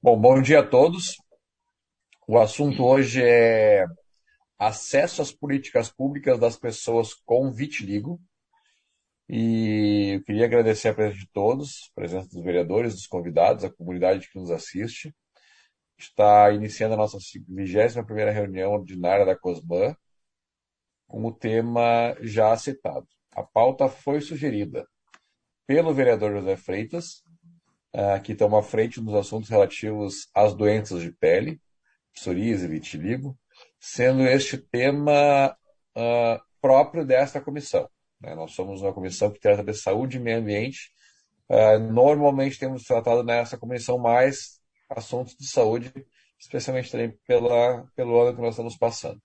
Bom dia a todos. O assunto hoje é acesso às políticas públicas das pessoas com vitiligo. E eu queria agradecer a presença de todos, a presença dos vereadores, dos convidados, a comunidade que nos assiste. Está iniciando a nossa 21ª reunião ordinária da COSMAN, com o tema já citado. A pauta foi sugerida pelo vereador José Freitas, que toma a frente nos assuntos relativos às doenças de pele, psoríase e vitiligo, sendo este tema próprio desta comissão, né? Nós somos uma comissão que trata de saúde e meio ambiente. Normalmente temos tratado nessa comissão mais assuntos de saúde, especialmente também pelo ano que nós estamos passando.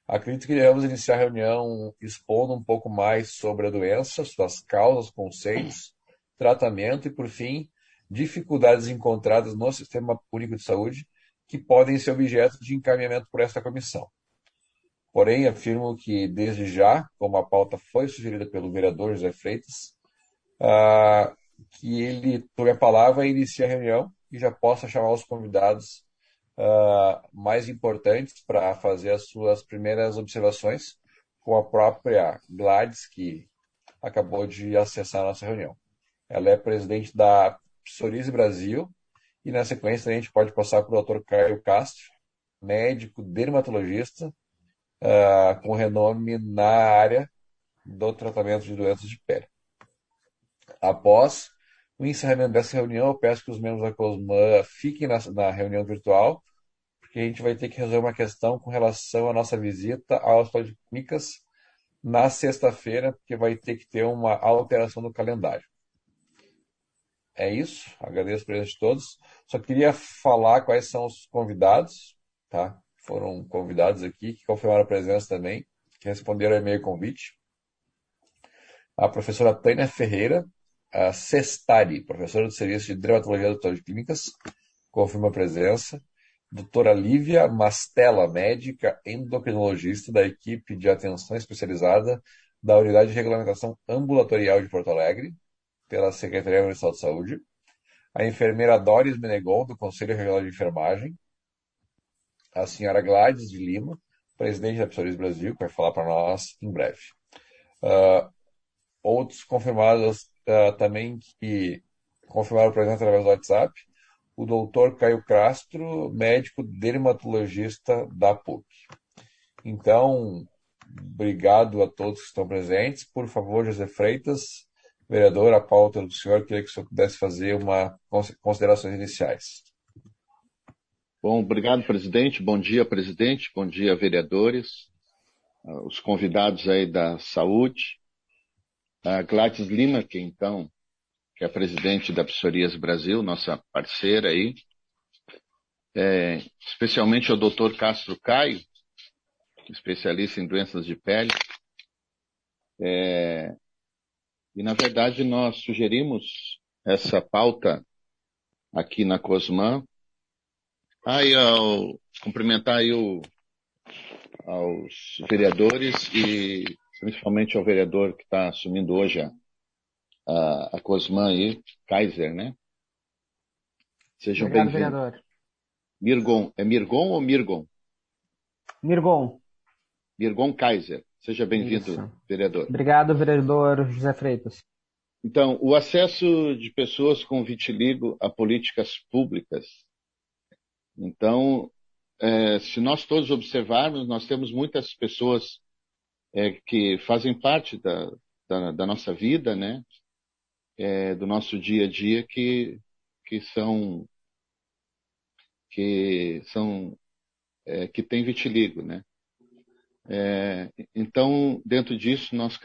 Acredito que devemos iniciar a reunião expondo um pouco mais sobre a doença, suas causas, conceitos, tratamento e, por fim, dificuldades encontradas no Sistema Único de Saúde que podem ser objeto de encaminhamento por esta comissão. Porém, afirmo que, desde já, como a pauta foi sugerida pelo vereador José Freitas, que ele tome a palavra e inicie a reunião e já possa chamar os convidados mais importantes para fazer as suas primeiras observações, com a própria Gladys, que acabou de acessar a nossa reunião. Ela é presidente da Psoríase Brasil, e na sequência a gente pode passar para o Dr. Caio Castro, médico dermatologista, com renome na área do tratamento de doenças de pele. Após o encerramento dessa reunião, eu peço que os membros da COSMAN fiquem na reunião virtual, porque a gente vai ter que resolver uma questão com relação à nossa visita às policlínicas na sexta-feira, porque vai ter que ter uma alteração no calendário. É isso, agradeço a presença de todos. Só queria falar quais são os convidados, tá? Foram convidados aqui que confirmaram a presença também, que responderam ao e-mail convite. A professora Tânia Ferreira, a Cestari, professora do Serviço de Dermatologia do Hospital de Clínicas, confirma a presença. Doutora Lívia Mastella, médica endocrinologista da equipe de atenção especializada da Unidade de Regulamentação Ambulatorial de Porto Alegre, pela Secretaria Municipal de Saúde. A enfermeira Doris Menegon, do Conselho Regional de Enfermagem. A senhora Gladys de Lima, presidente da Psoríase Brasil, que vai falar para nós em breve. Outros confirmados também que confirmaram a presença através do WhatsApp, o doutor Caio Castro, médico dermatologista da PUC. Então, obrigado a todos que estão presentes. Por favor, José Freitas, vereador, a pauta do senhor, queria que o senhor pudesse fazer uma considerações iniciais. Bom, obrigado, presidente. Bom dia, presidente. Bom dia, vereadores, os convidados aí da saúde. A Gladys Lima, que é a presidente da Psoríase Brasil, nossa parceira aí. Especialmente ao doutor Castro Caio, especialista em doenças de pele. E, na verdade, nós sugerimos essa pauta aqui na COSMAN. Cumprimentar aí aos vereadores e principalmente ao vereador que está assumindo hoje a COSMAN aí, Kaiser, né? Sejam Obrigado, bem-vindos. vereador. Mirgon, é Mirgon ou Mirgon? Mirgon. Mirgon Kaiser. Seja bem-vindo, Isso. vereador. Obrigado, vereador José Freitas. Então, o acesso de pessoas com vitiligo a políticas públicas. Então, se nós todos observarmos, nós temos muitas pessoas que fazem parte da nossa vida, né? Do nosso dia a dia que têm vitiligo, né? Então, dentro disso, nós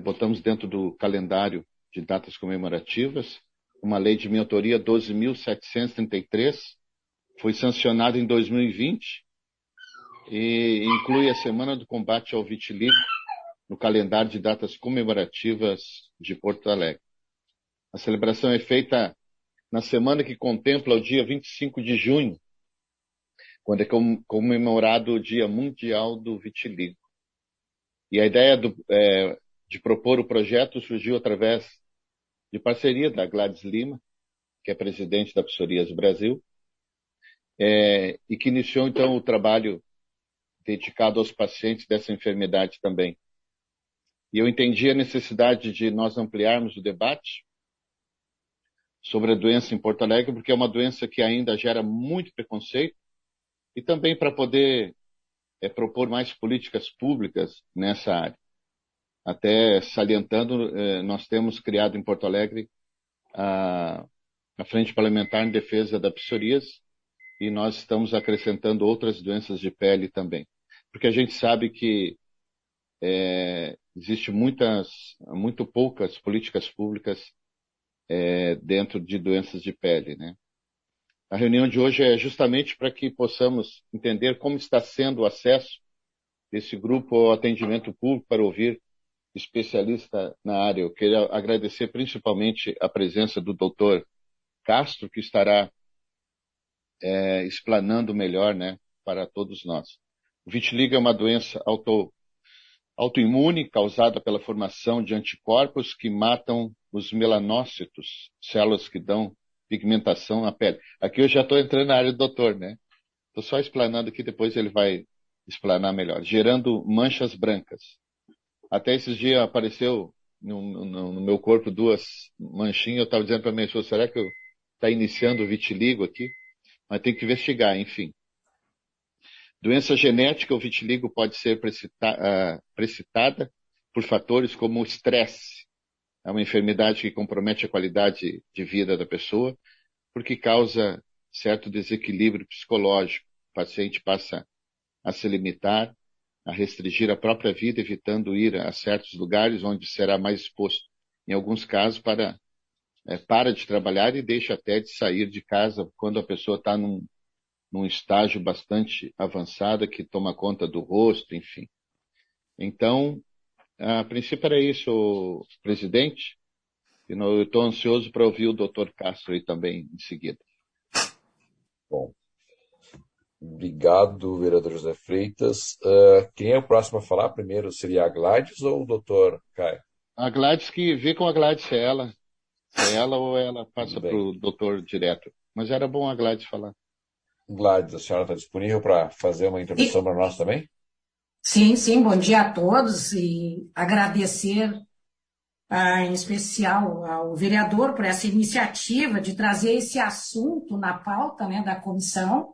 botamos dentro do calendário de datas comemorativas uma lei de minha autoria 12.733, foi sancionada em 2020 e inclui a Semana do Combate ao Vitiligo no calendário de datas comemorativas de Porto Alegre. A celebração é feita na semana que contempla o dia 25 de junho, quando é comemorado o Dia Mundial do Vitiligo. E a ideia de propor o projeto surgiu através de parceria da Gladys Lima, que é presidente da Psoríase Brasil, e que iniciou, então, o trabalho dedicado aos pacientes dessa enfermidade também. E eu entendi a necessidade de nós ampliarmos o debate sobre a doença em Porto Alegre, porque é uma doença que ainda gera muito preconceito, e também para poder propor mais políticas públicas nessa área. Até salientando, nós temos criado em Porto Alegre a Frente Parlamentar em Defesa da Psoríase, e nós estamos acrescentando outras doenças de pele também. Porque a gente sabe que existe muito poucas políticas públicas dentro de doenças de pele, né? A reunião de hoje é justamente para que possamos entender como está sendo o acesso desse grupo ao atendimento público para ouvir especialista na área. Eu queria agradecer principalmente a presença do Dr. Castro, que estará explanando melhor, né, para todos nós. O vitiligo é uma doença autoimune causada pela formação de anticorpos que matam os melanócitos, células que dão pigmentação na pele. Aqui eu já estou entrando na área do doutor, né? Estou só explanando aqui, depois ele vai explanar melhor. Gerando manchas brancas. Até esses dias apareceu no meu corpo 2 manchinhas. Eu estava dizendo para minha esposa, será que está iniciando o vitiligo aqui? Mas tem que investigar, enfim. Doença genética, o vitiligo pode ser precipitada por fatores como o estresse. É uma enfermidade que compromete a qualidade de vida da pessoa, porque causa certo desequilíbrio psicológico. O paciente passa a se limitar, a restringir a própria vida, evitando ir a certos lugares onde será mais exposto. Em alguns casos, para de trabalhar e deixa até de sair de casa quando a pessoa está num estágio bastante avançado que toma conta do rosto, enfim. Então, a princípio era isso, presidente. E eu estou ansioso para ouvir o Dr. Castro aí também em seguida. Bom, obrigado, vereador José Freitas. Quem é o próximo a falar? Primeiro seria a Gladys ou o doutor Caio? A Gladys, que vê com a Gladys se é ela ou ela passa para o doutor direto. Mas era bom a Gladys falar. Gladys, a senhora está disponível para fazer uma introdução para nós também? Sim, sim, bom dia a todos e agradecer em especial ao vereador por essa iniciativa de trazer esse assunto na pauta, né, da comissão,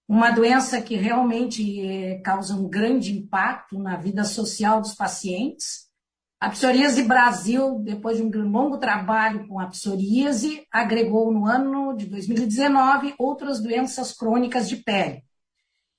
uma doença que realmente causa um grande impacto na vida social dos pacientes. A Psoríase Brasil, depois de um longo trabalho com a psoríase, agregou no ano de 2019 outras doenças crônicas de pele.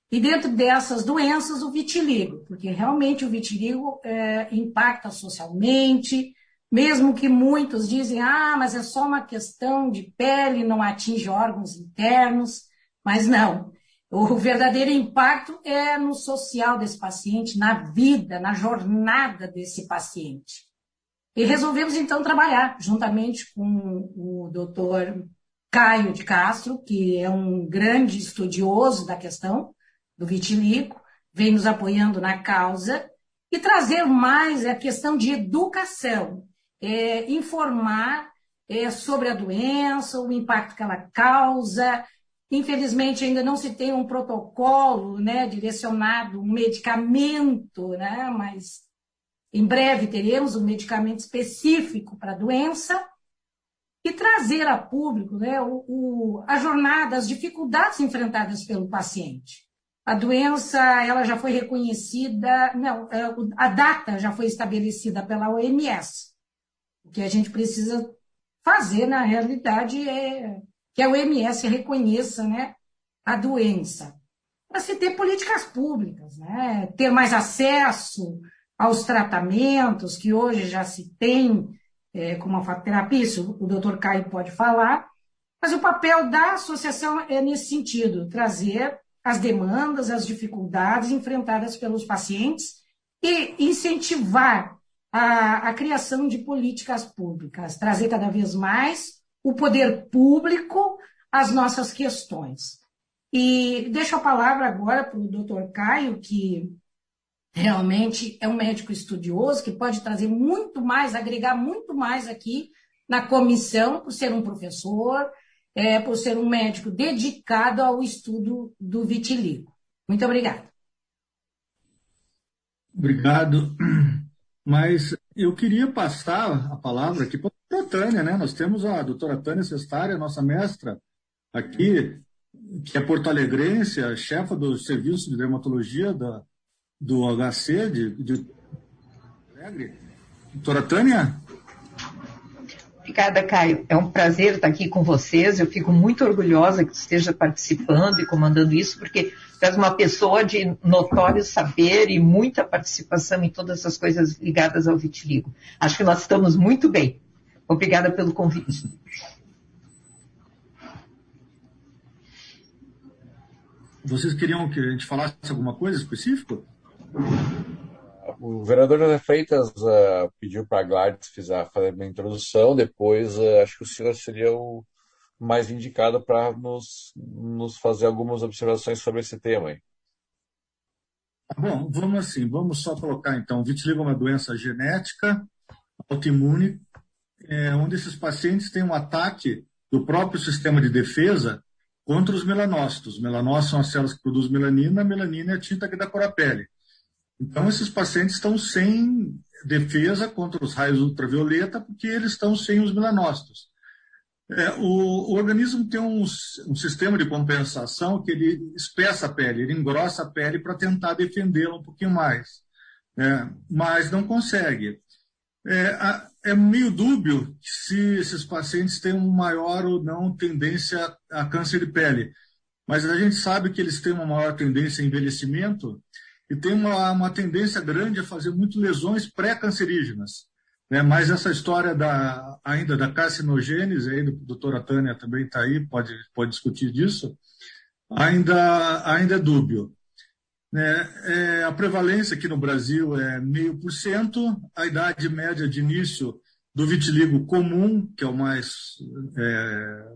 E dentro dessas doenças, o vitiligo, porque realmente o vitiligo impacta socialmente, mesmo que muitos dizem, mas é só uma questão de pele, não atinge órgãos internos, mas não. O verdadeiro impacto é no social desse paciente, na vida, na jornada desse paciente. E resolvemos, então, trabalhar juntamente com o doutor Caio de Castro, que é um grande estudioso da questão do vitiligo, vem nos apoiando na causa, e trazer mais a questão de educação, informar sobre a doença, o impacto que ela causa. Infelizmente, ainda não se tem um protocolo, né, direcionado, um medicamento, né, mas em breve teremos um medicamento específico para a doença, e trazer a público, né, a jornada, as dificuldades enfrentadas pelo paciente. A doença, ela já foi reconhecida, a data já foi estabelecida pela OMS. O que a gente precisa fazer, na realidade, é que a OMS reconheça, né, a doença. Para se ter políticas públicas, né, ter mais acesso aos tratamentos que hoje já se tem, como a fatoterapia, isso o doutor Caio pode falar, mas o papel da associação é nesse sentido, trazer as demandas, as dificuldades enfrentadas pelos pacientes e incentivar a criação de políticas públicas, trazer cada vez mais o poder público às nossas questões. E deixo a palavra agora para o doutor Caio, que realmente é um médico estudioso, que pode trazer muito mais, agregar muito mais aqui na comissão, por ser um professor, por ser um médico dedicado ao estudo do vitiligo. Muito obrigada. Obrigado. Mas eu queria passar a palavra aqui para a doutora Tânia, né? Nós temos a doutora Tânia Sestari, a nossa mestra aqui, que é porto-alegrense, a chefa do serviço de dermatologia do HC de Alegre. Doutora Tânia? Obrigada, Caio. É um prazer estar aqui com vocês. Eu fico muito orgulhosa que tu esteja participando e comandando isso, porque tu és uma pessoa de notório saber e muita participação em todas as coisas ligadas ao vitiligo. Acho que nós estamos muito bem. Obrigada pelo convite. Vocês queriam que a gente falasse alguma coisa específica? O vereador José Freitas pediu para a Gladys fazer uma introdução, depois acho que o senhor seria o mais indicado para nos fazer algumas observações sobre esse tema aí. Bom, vamos só colocar então, vitiligo é uma doença genética, autoimune, onde esses pacientes têm um ataque do próprio sistema de defesa contra os melanócitos. Os melanócitos são as células que produzem melanina, a melanina é a tinta que dá cor à pele. Então, esses pacientes estão sem defesa contra os raios ultravioleta porque eles estão sem os melanócitos. O organismo tem um sistema de compensação que ele espessa a pele, ele engrossa a pele para tentar defendê-la um pouquinho mais, mas não consegue. É meio dúbio se esses pacientes têm uma maior ou não tendência a câncer de pele, mas a gente sabe que eles têm uma maior tendência a envelhecimento e tem uma tendência grande a fazer muito lesões pré-cancerígenas. Mas essa história ainda da carcinogênese, aí, a doutora Tânia também está aí, pode discutir disso, ainda é dúbio. A prevalência aqui no Brasil é 0,5%, a idade média de início do vitiligo comum, que é o mais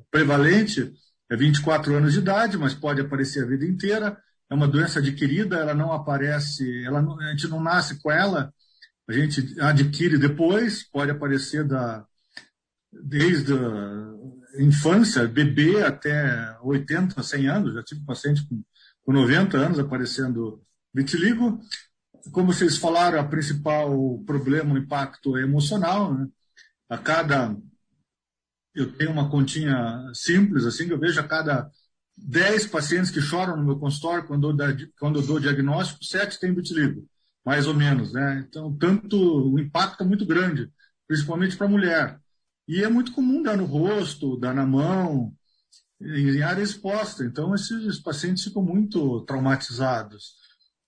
prevalente, é 24 anos de idade, mas pode aparecer a vida inteira. É uma doença adquirida, ela não aparece, a gente não nasce com ela, a gente adquire depois, pode aparecer desde a infância, bebê até 80, 100 anos, já tive paciente com 90 anos aparecendo vitiligo. Como vocês falaram, o principal problema, o impacto é emocional, né? Eu tenho uma continha simples, assim, que eu vejo a cada 10 pacientes que choram no meu consultório quando eu dou diagnóstico, 7 têm vitiligo, mais ou menos, né? Então, o impacto é muito grande, principalmente para a mulher. E é muito comum dar no rosto, dar na mão, em área exposta. Então, esses pacientes ficam muito traumatizados.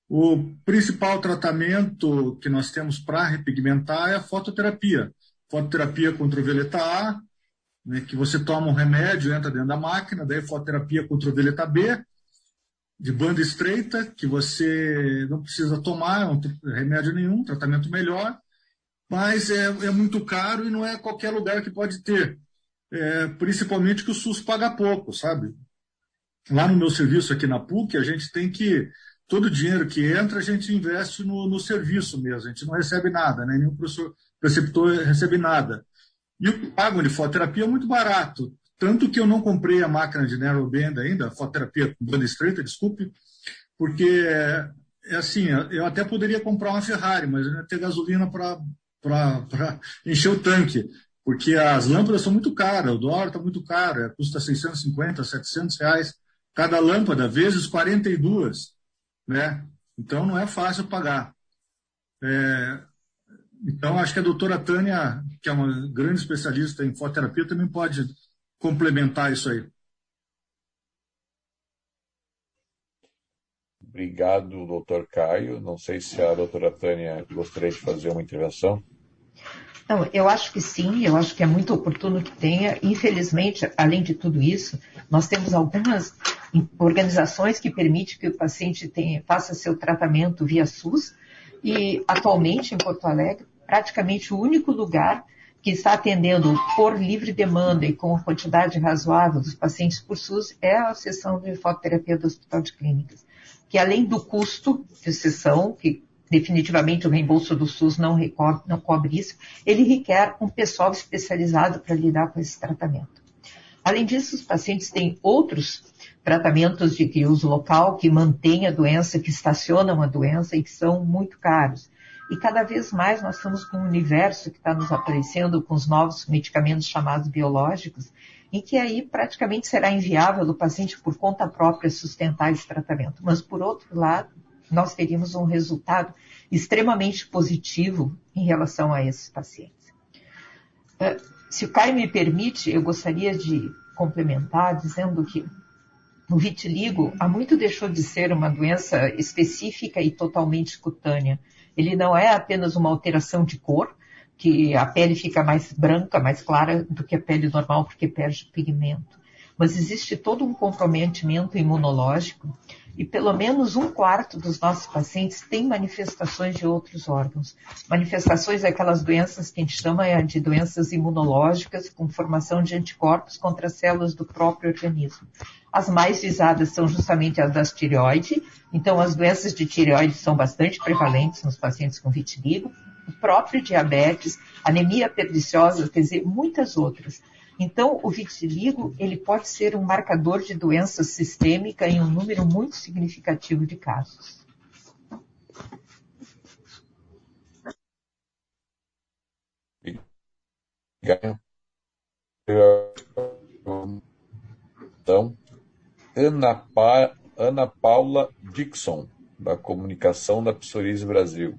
O principal tratamento que nós temos para repigmentar é a fototerapia. Fototerapia com ultravioleta A, né, que você toma um remédio, entra dentro da máquina, daí fototerapia com ultravioleta B, de banda estreita, que você não precisa tomar remédio nenhum, tratamento melhor, mas é muito caro e não é qualquer lugar que pode ter. Principalmente que o SUS paga pouco, sabe? Lá no meu serviço aqui na PUC, a gente tem que, todo o dinheiro que entra, a gente investe no serviço mesmo, a gente não recebe nada, né? Nenhum preceptor recebe nada. E o que pagam de fototerapia é muito barato, tanto que eu não comprei a máquina de narrowband ainda, fototerapia com banda estreita, desculpe, porque assim, eu até poderia comprar uma Ferrari, mas eu não ia ter gasolina para encher o tanque, porque as lâmpadas são muito caras, o dólar está muito caro, custa 650, 700 reais cada lâmpada, vezes 42, né? Então não é fácil pagar. Então acho que a doutora Tânia, que é uma grande especialista em fototerapia, também pode complementar isso aí. Obrigado, doutor Caio. Não sei se a doutora Tânia gostaria de fazer uma intervenção. Não, eu acho que sim, eu acho que é muito oportuno que tenha. Infelizmente, além de tudo isso, nós temos algumas organizações que permitem que o paciente faça seu tratamento via SUS e, atualmente, em Porto Alegre, praticamente o único lugar que está atendendo por livre demanda e com uma quantidade razoável dos pacientes por SUS é a seção de fototerapia do Hospital de Clínicas, que além do custo de sessão, que definitivamente o reembolso do SUS não cobre isso, ele requer um pessoal especializado para lidar com esse tratamento. Além disso, os pacientes têm outros tratamentos de uso local que mantêm a doença, que estacionam a doença e que são muito caros. E cada vez mais nós estamos com um universo que está nos aparecendo com os novos medicamentos chamados biológicos, em que aí praticamente será inviável o paciente por conta própria sustentar esse tratamento. Mas, por outro lado, nós teríamos um resultado extremamente positivo em relação a esses pacientes. Se o Caio me permite, eu gostaria de complementar dizendo que o vitiligo há muito deixou de ser uma doença específica e totalmente cutânea. Ele não é apenas uma alteração de cor, que a pele fica mais branca, mais clara do que a pele normal, porque perde pigmento. Mas existe todo um comprometimento imunológico e pelo menos 1/4 dos nossos pacientes tem manifestações de outros órgãos. Manifestações daquelas doenças que a gente chama de doenças imunológicas com formação de anticorpos contra as células do próprio organismo. As mais visadas são justamente as das tireoide, então as doenças de tireoide são bastante prevalentes nos pacientes com vitiligo, o próprio diabetes, anemia perniciosa, quer dizer, muitas outras. Então, o vitiligo, ele pode ser um marcador de doença sistêmica em um número muito significativo de casos. Então, Ana Paula Dixon, da Comunicação da Psoríase Brasil.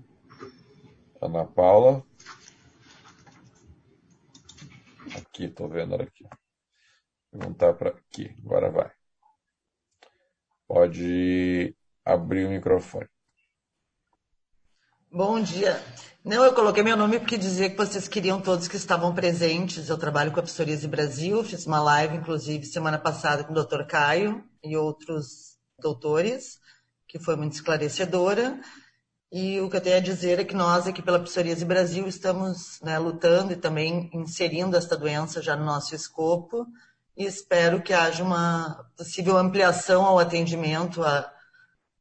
Ana Paula. Aqui, estou vendo ela aqui. Perguntar para aqui, agora vai. Pode abrir o microfone. Bom dia. Não, eu coloquei meu nome porque dizer que vocês queriam todos que estavam presentes. Eu trabalho com a Psoríase Brasil, fiz uma live, inclusive, semana passada com o Dr. Caio e outros doutores, que foi muito esclarecedora. E o que eu tenho a dizer é que nós aqui pela Psoríase Brasil estamos, né, lutando e também inserindo esta doença já no nosso escopo e espero que haja uma possível ampliação ao atendimento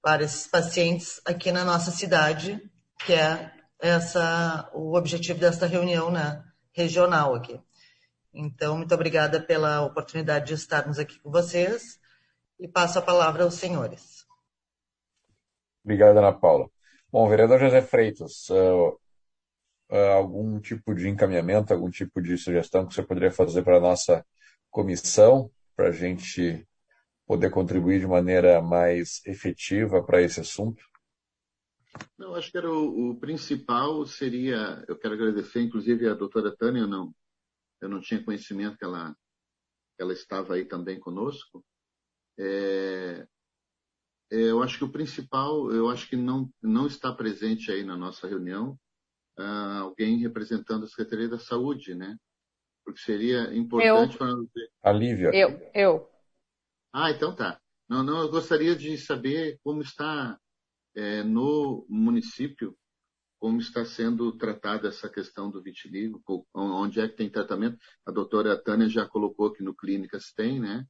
para esses pacientes aqui na nossa cidade, que é o objetivo desta reunião, né, regional aqui. Então, muito obrigada pela oportunidade de estarmos aqui com vocês e passo a palavra aos senhores. Obrigado, Ana Paula. Bom, vereador José Freitas, algum tipo de encaminhamento, algum tipo de sugestão que você poderia fazer para a nossa comissão, para a gente poder contribuir de maneira mais efetiva para esse assunto? Não, acho que era o principal seria, eu quero agradecer, inclusive, a doutora Tânia, eu não tinha conhecimento que ela estava aí também conosco. Eu acho que o principal, eu acho que não está presente aí na nossa reunião alguém representando a Secretaria da Saúde, né? Porque seria importante para nós ver. A Lívia. Eu. Ah, então tá. Não, eu gostaria de saber como está no município, como está sendo tratada essa questão do vitiligo, onde é que tem tratamento. A doutora Tânia já colocou que no Clínicas tem, né?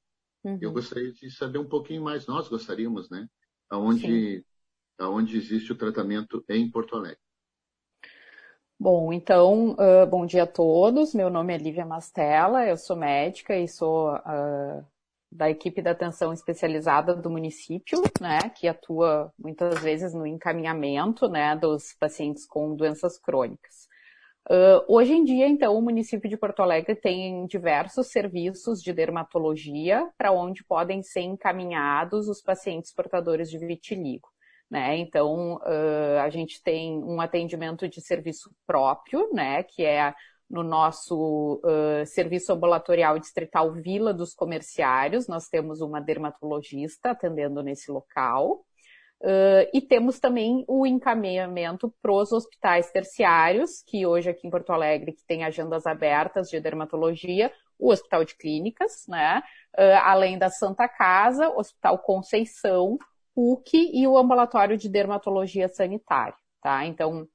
Uhum. Eu gostaria de saber um pouquinho mais, nós gostaríamos, né? Aonde existe o tratamento em Porto Alegre. Bom, então, bom dia a todos. Meu nome é Lívia Mastella, eu sou médica e sou da equipe da atenção especializada do município, né, que atua muitas vezes no encaminhamento, né, dos pacientes com doenças crônicas. Hoje em dia, então, o município de Porto Alegre tem diversos serviços de dermatologia para onde podem ser encaminhados os pacientes portadores de vitiligo, né? Então, a gente tem um atendimento de serviço próprio, né, que é no nosso serviço ambulatorial distrital Vila dos Comerciários. Nós temos uma dermatologista atendendo nesse local. E temos também o encaminhamento para os hospitais terciários, que hoje aqui em Porto Alegre que tem agendas abertas de dermatologia, o Hospital de Clínicas, né? Além da Santa Casa, Hospital Conceição, PUC e o Ambulatório de Dermatologia Sanitária, tá? Então,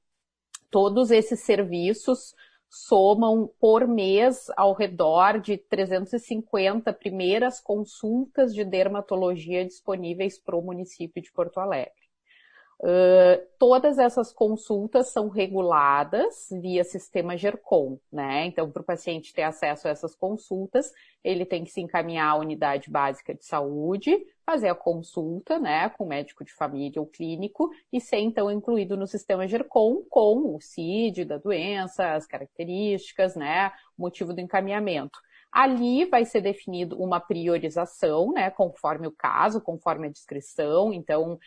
todos esses serviços somam por mês ao redor de 350 primeiras consultas de dermatologia disponíveis para o município de Porto Alegre. Todas essas consultas são reguladas via sistema GERCOM, né? Então, para o paciente ter acesso a essas consultas, ele tem que se encaminhar à unidade básica de saúde, fazer a consulta, né, com o médico de família ou clínico e ser, então, incluído no sistema GERCOM com o CID da doença, as características, né, o motivo do encaminhamento. Ali vai ser definido uma priorização, né, conforme o caso, conforme a descrição. Então,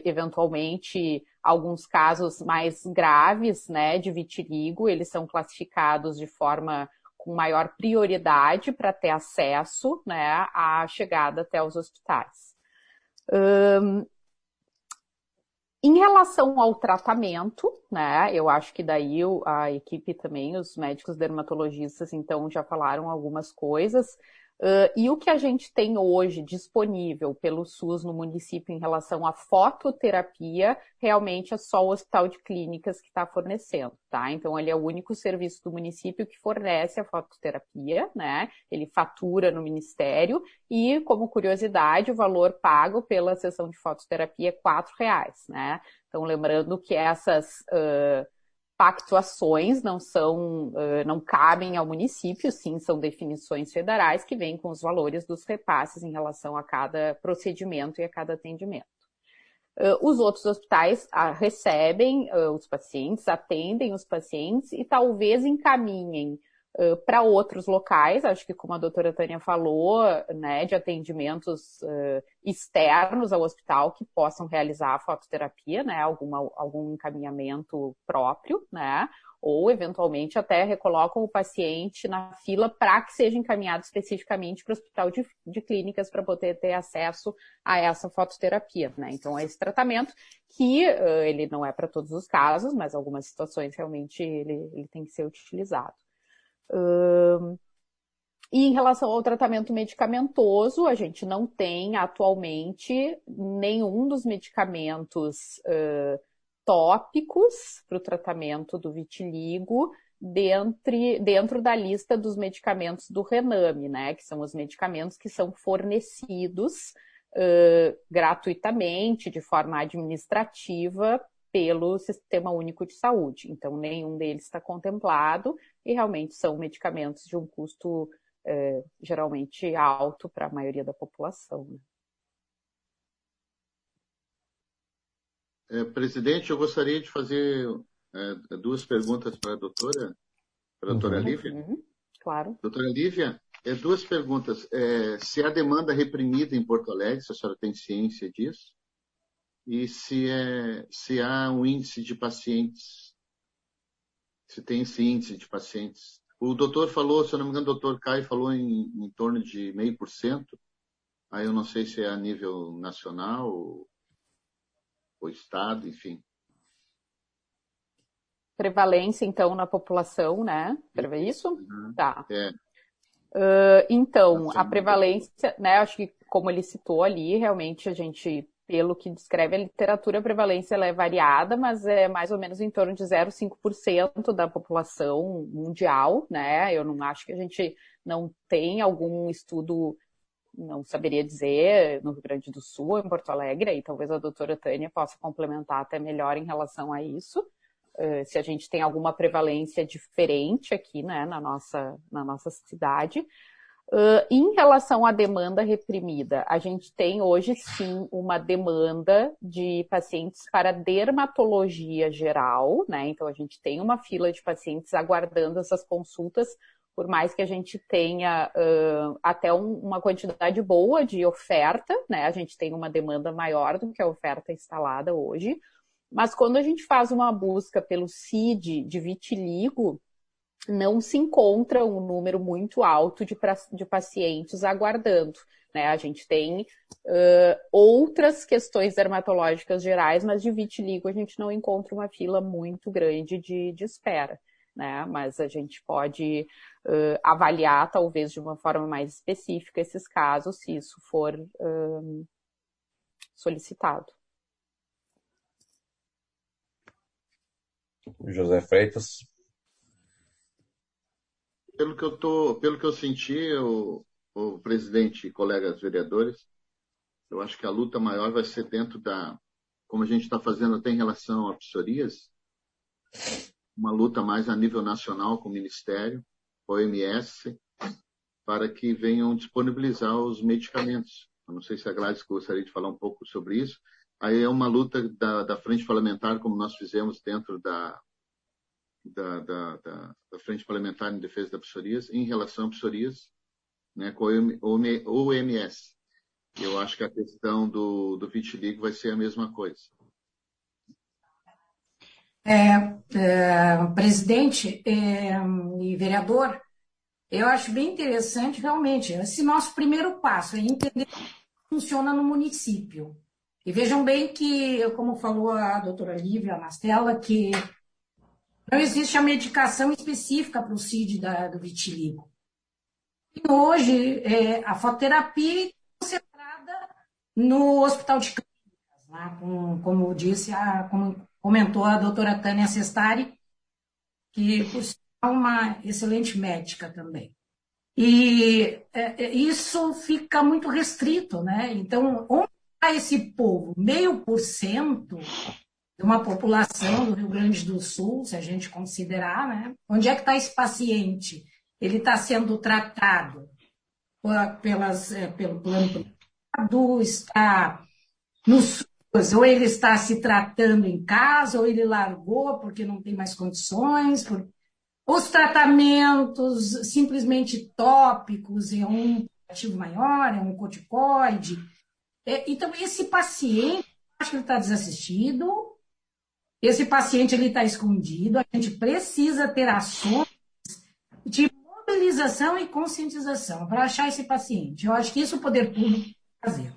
eventualmente, alguns casos mais graves, né, de vitiligo, eles são classificados de forma com maior prioridade para ter acesso, né, à chegada até os hospitais. Em relação ao tratamento, né, eu acho que daí a equipe também, os médicos dermatologistas, então, já falaram algumas coisas. E o que a gente tem hoje disponível pelo SUS no município em relação à fototerapia, realmente é só o Hospital de Clínicas que está fornecendo, tá? Então, ele é o único serviço do município que fornece a fototerapia, né? Ele fatura no Ministério e, como curiosidade, o valor pago pela sessão de fototerapia é R$4, né? Então, lembrando que essas pactuações não cabem ao município, sim, são definições federais que vêm com os valores dos repasses em relação a cada procedimento e a cada atendimento. Os outros hospitais recebem os pacientes, atendem os pacientes e talvez encaminhem para outros locais, acho que como a doutora Tânia falou, né, de atendimentos externos ao hospital que possam realizar a fototerapia, né, algum encaminhamento próprio, né, ou eventualmente até recolocam o paciente na fila para que seja encaminhado especificamente para o hospital de clínicas para poder ter acesso a essa fototerapia, né. Então, é esse tratamento que ele não é para todos os casos, mas algumas situações realmente ele tem que ser utilizado. E em relação ao tratamento medicamentoso, a gente não tem atualmente nenhum dos medicamentos tópicos para o tratamento do vitiligo dentro da lista dos medicamentos do RENAME, né? Que são os medicamentos que são fornecidos gratuitamente, de forma administrativa, pelo Sistema Único de Saúde. Então, nenhum deles está contemplado e realmente são medicamentos de um custo geralmente alto para a maioria da população. Né? Presidente, eu gostaria de fazer duas perguntas para a doutora Lívia. Claro. Doutora Lívia, duas perguntas. Se há demanda reprimida em Porto Alegre, se a senhora tem ciência disso? E se há um índice de pacientes, se tem esse índice de pacientes. O doutor falou, se eu não me engano, o doutor Caio falou em torno de 0,5%. Aí eu não sei se é a nível nacional ou estado, enfim. Prevalência, então, na população, né? Prevê isso? Uhum. Tá. Então, a prevalência, né? Acho que, como ele citou ali, realmente a gente, pelo que descreve a literatura, a prevalência ela é variada, mas é mais ou menos em torno de 0,5% da população mundial, né? Eu não acho que a gente não tem algum estudo, não saberia dizer, no Rio Grande do Sul ou em Porto Alegre, e talvez a doutora Tânia possa complementar até melhor em relação a isso, se a gente tem alguma prevalência diferente aqui, né, na nossa cidade. Em relação à demanda reprimida, a gente tem hoje sim uma demanda de pacientes para dermatologia geral, né? Então a gente tem uma fila de pacientes aguardando essas consultas, por mais que a gente tenha até uma quantidade boa de oferta, né? A gente tem uma demanda maior do que a oferta instalada hoje. Mas quando a gente faz uma busca pelo CID de vitiligo, não se encontra um número muito alto de pacientes aguardando, né? A gente tem outras questões dermatológicas gerais, mas de vitiligo a gente não encontra uma fila muito grande de espera, né? Mas a gente pode avaliar, talvez de uma forma mais específica, esses casos, se isso for solicitado. José Freitas. Pelo que eu senti, o presidente e colegas vereadores, eu acho que a luta maior vai ser dentro da como a gente está fazendo até em relação à psoríase, uma luta mais a nível nacional com o Ministério, OMS, para que venham disponibilizar os medicamentos. Eu não sei se a Gladys gostaria de falar um pouco sobre isso. Aí é uma luta da frente parlamentar, como nós fizemos dentro da frente parlamentar em defesa da psoríase, em relação à psoríase, né, com o OMS. Eu acho que a questão do vitiligo vai ser a mesma coisa. Presidente e vereador, eu acho bem interessante, realmente, esse nosso primeiro passo é entender como funciona no município. E vejam bem que, como falou a doutora Lívia Mastella, que não existe a medicação específica para o CID do vitiligo. E hoje, a fototerapia é concentrada no Hospital de Clínicas, né? Como comentou a doutora Tânia Sestari, que por sinal é uma excelente médica também. E isso fica muito restrito, né? Então, onde está esse povo? 0,5% de uma população do Rio Grande do Sul, se a gente considerar, né? Onde é que está esse paciente? Ele está sendo tratado pelo plano privado, está no SUS, ou ele está se tratando em casa, ou ele largou porque não tem mais condições. Os tratamentos simplesmente tópicos, é um ativo maior, é um corticoide. Então, esse paciente, acho que ele está desassistido, esse paciente ele está escondido, a gente precisa ter ações de mobilização e conscientização para achar esse paciente. Eu acho que isso o poder público tem que fazer.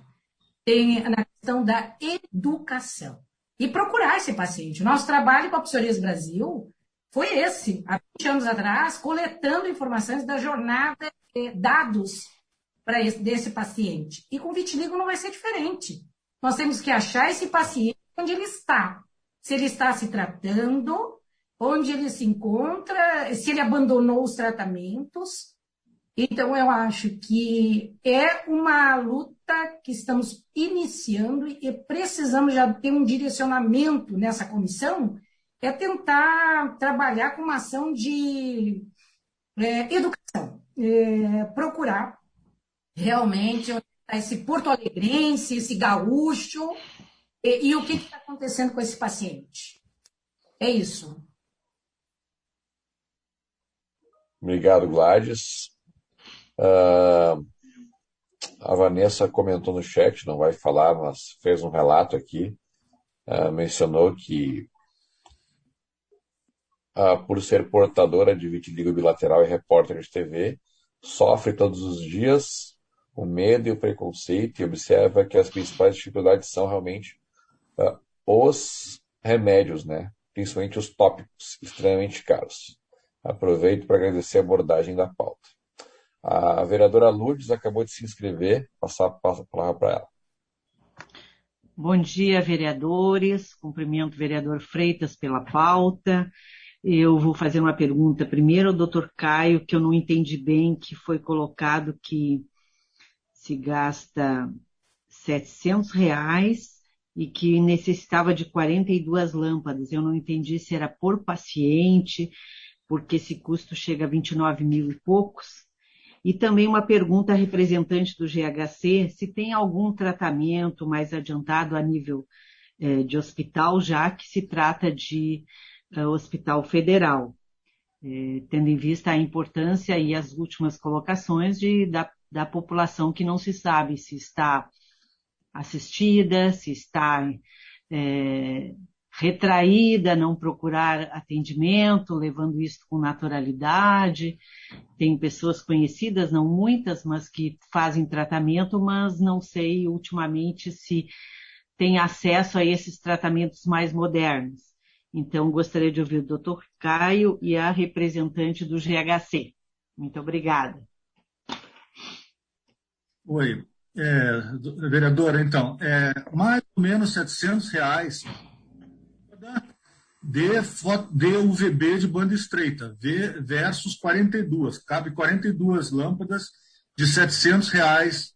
Tem na questão da educação. E procurar esse paciente. O nosso trabalho com a Psoríase Brasil foi esse, há 20 anos atrás, coletando informações da jornada, dados desse paciente. E com vitiligo não vai ser diferente. Nós temos que achar esse paciente onde ele está. Se ele está se tratando, onde ele se encontra, se ele abandonou os tratamentos. Então, eu acho que é uma luta que estamos iniciando e precisamos já ter um direcionamento nessa comissão, é tentar trabalhar com uma ação de educação, procurar realmente onde está esse porto-alegrense, esse gaúcho, e o que está acontecendo com esse paciente. É isso. Obrigado, Gladys. A Vanessa comentou no chat, não vai falar, mas fez um relato aqui, mencionou que por ser portadora de vitiligo bilateral e repórter de TV, sofre todos os dias o medo e o preconceito e observa que as principais dificuldades são realmente os remédios, né? Principalmente os tópicos, extremamente caros. Aproveito para agradecer a abordagem da pauta. A vereadora Lourdes acabou de se inscrever, passar a palavra para ela. Bom dia, vereadores. Cumprimento o vereador Freitas pela pauta. Eu vou fazer uma pergunta primeiro ao doutor Caio, que eu não entendi bem, que foi colocado que se gasta R$700 e que necessitava de 42 lâmpadas. Eu não entendi se era por paciente, porque esse custo chega a 29 mil e poucos. E também uma pergunta à representante do GHC, se tem algum tratamento mais adiantado a nível de hospital, já que se trata de hospital federal, tendo em vista a importância e as últimas colocações da população que não se sabe se está assistida, se está retraída, não procurar atendimento, levando isso com naturalidade. Tem pessoas conhecidas, não muitas, mas que fazem tratamento, mas não sei ultimamente se tem acesso a esses tratamentos mais modernos. Então, gostaria de ouvir o Dr. Caio e a representante do GHC. Muito obrigada. Oi, vereadora, então, mais ou menos R$700 de UVB de banda estreita, versus 42, cabe 42 lâmpadas de R$700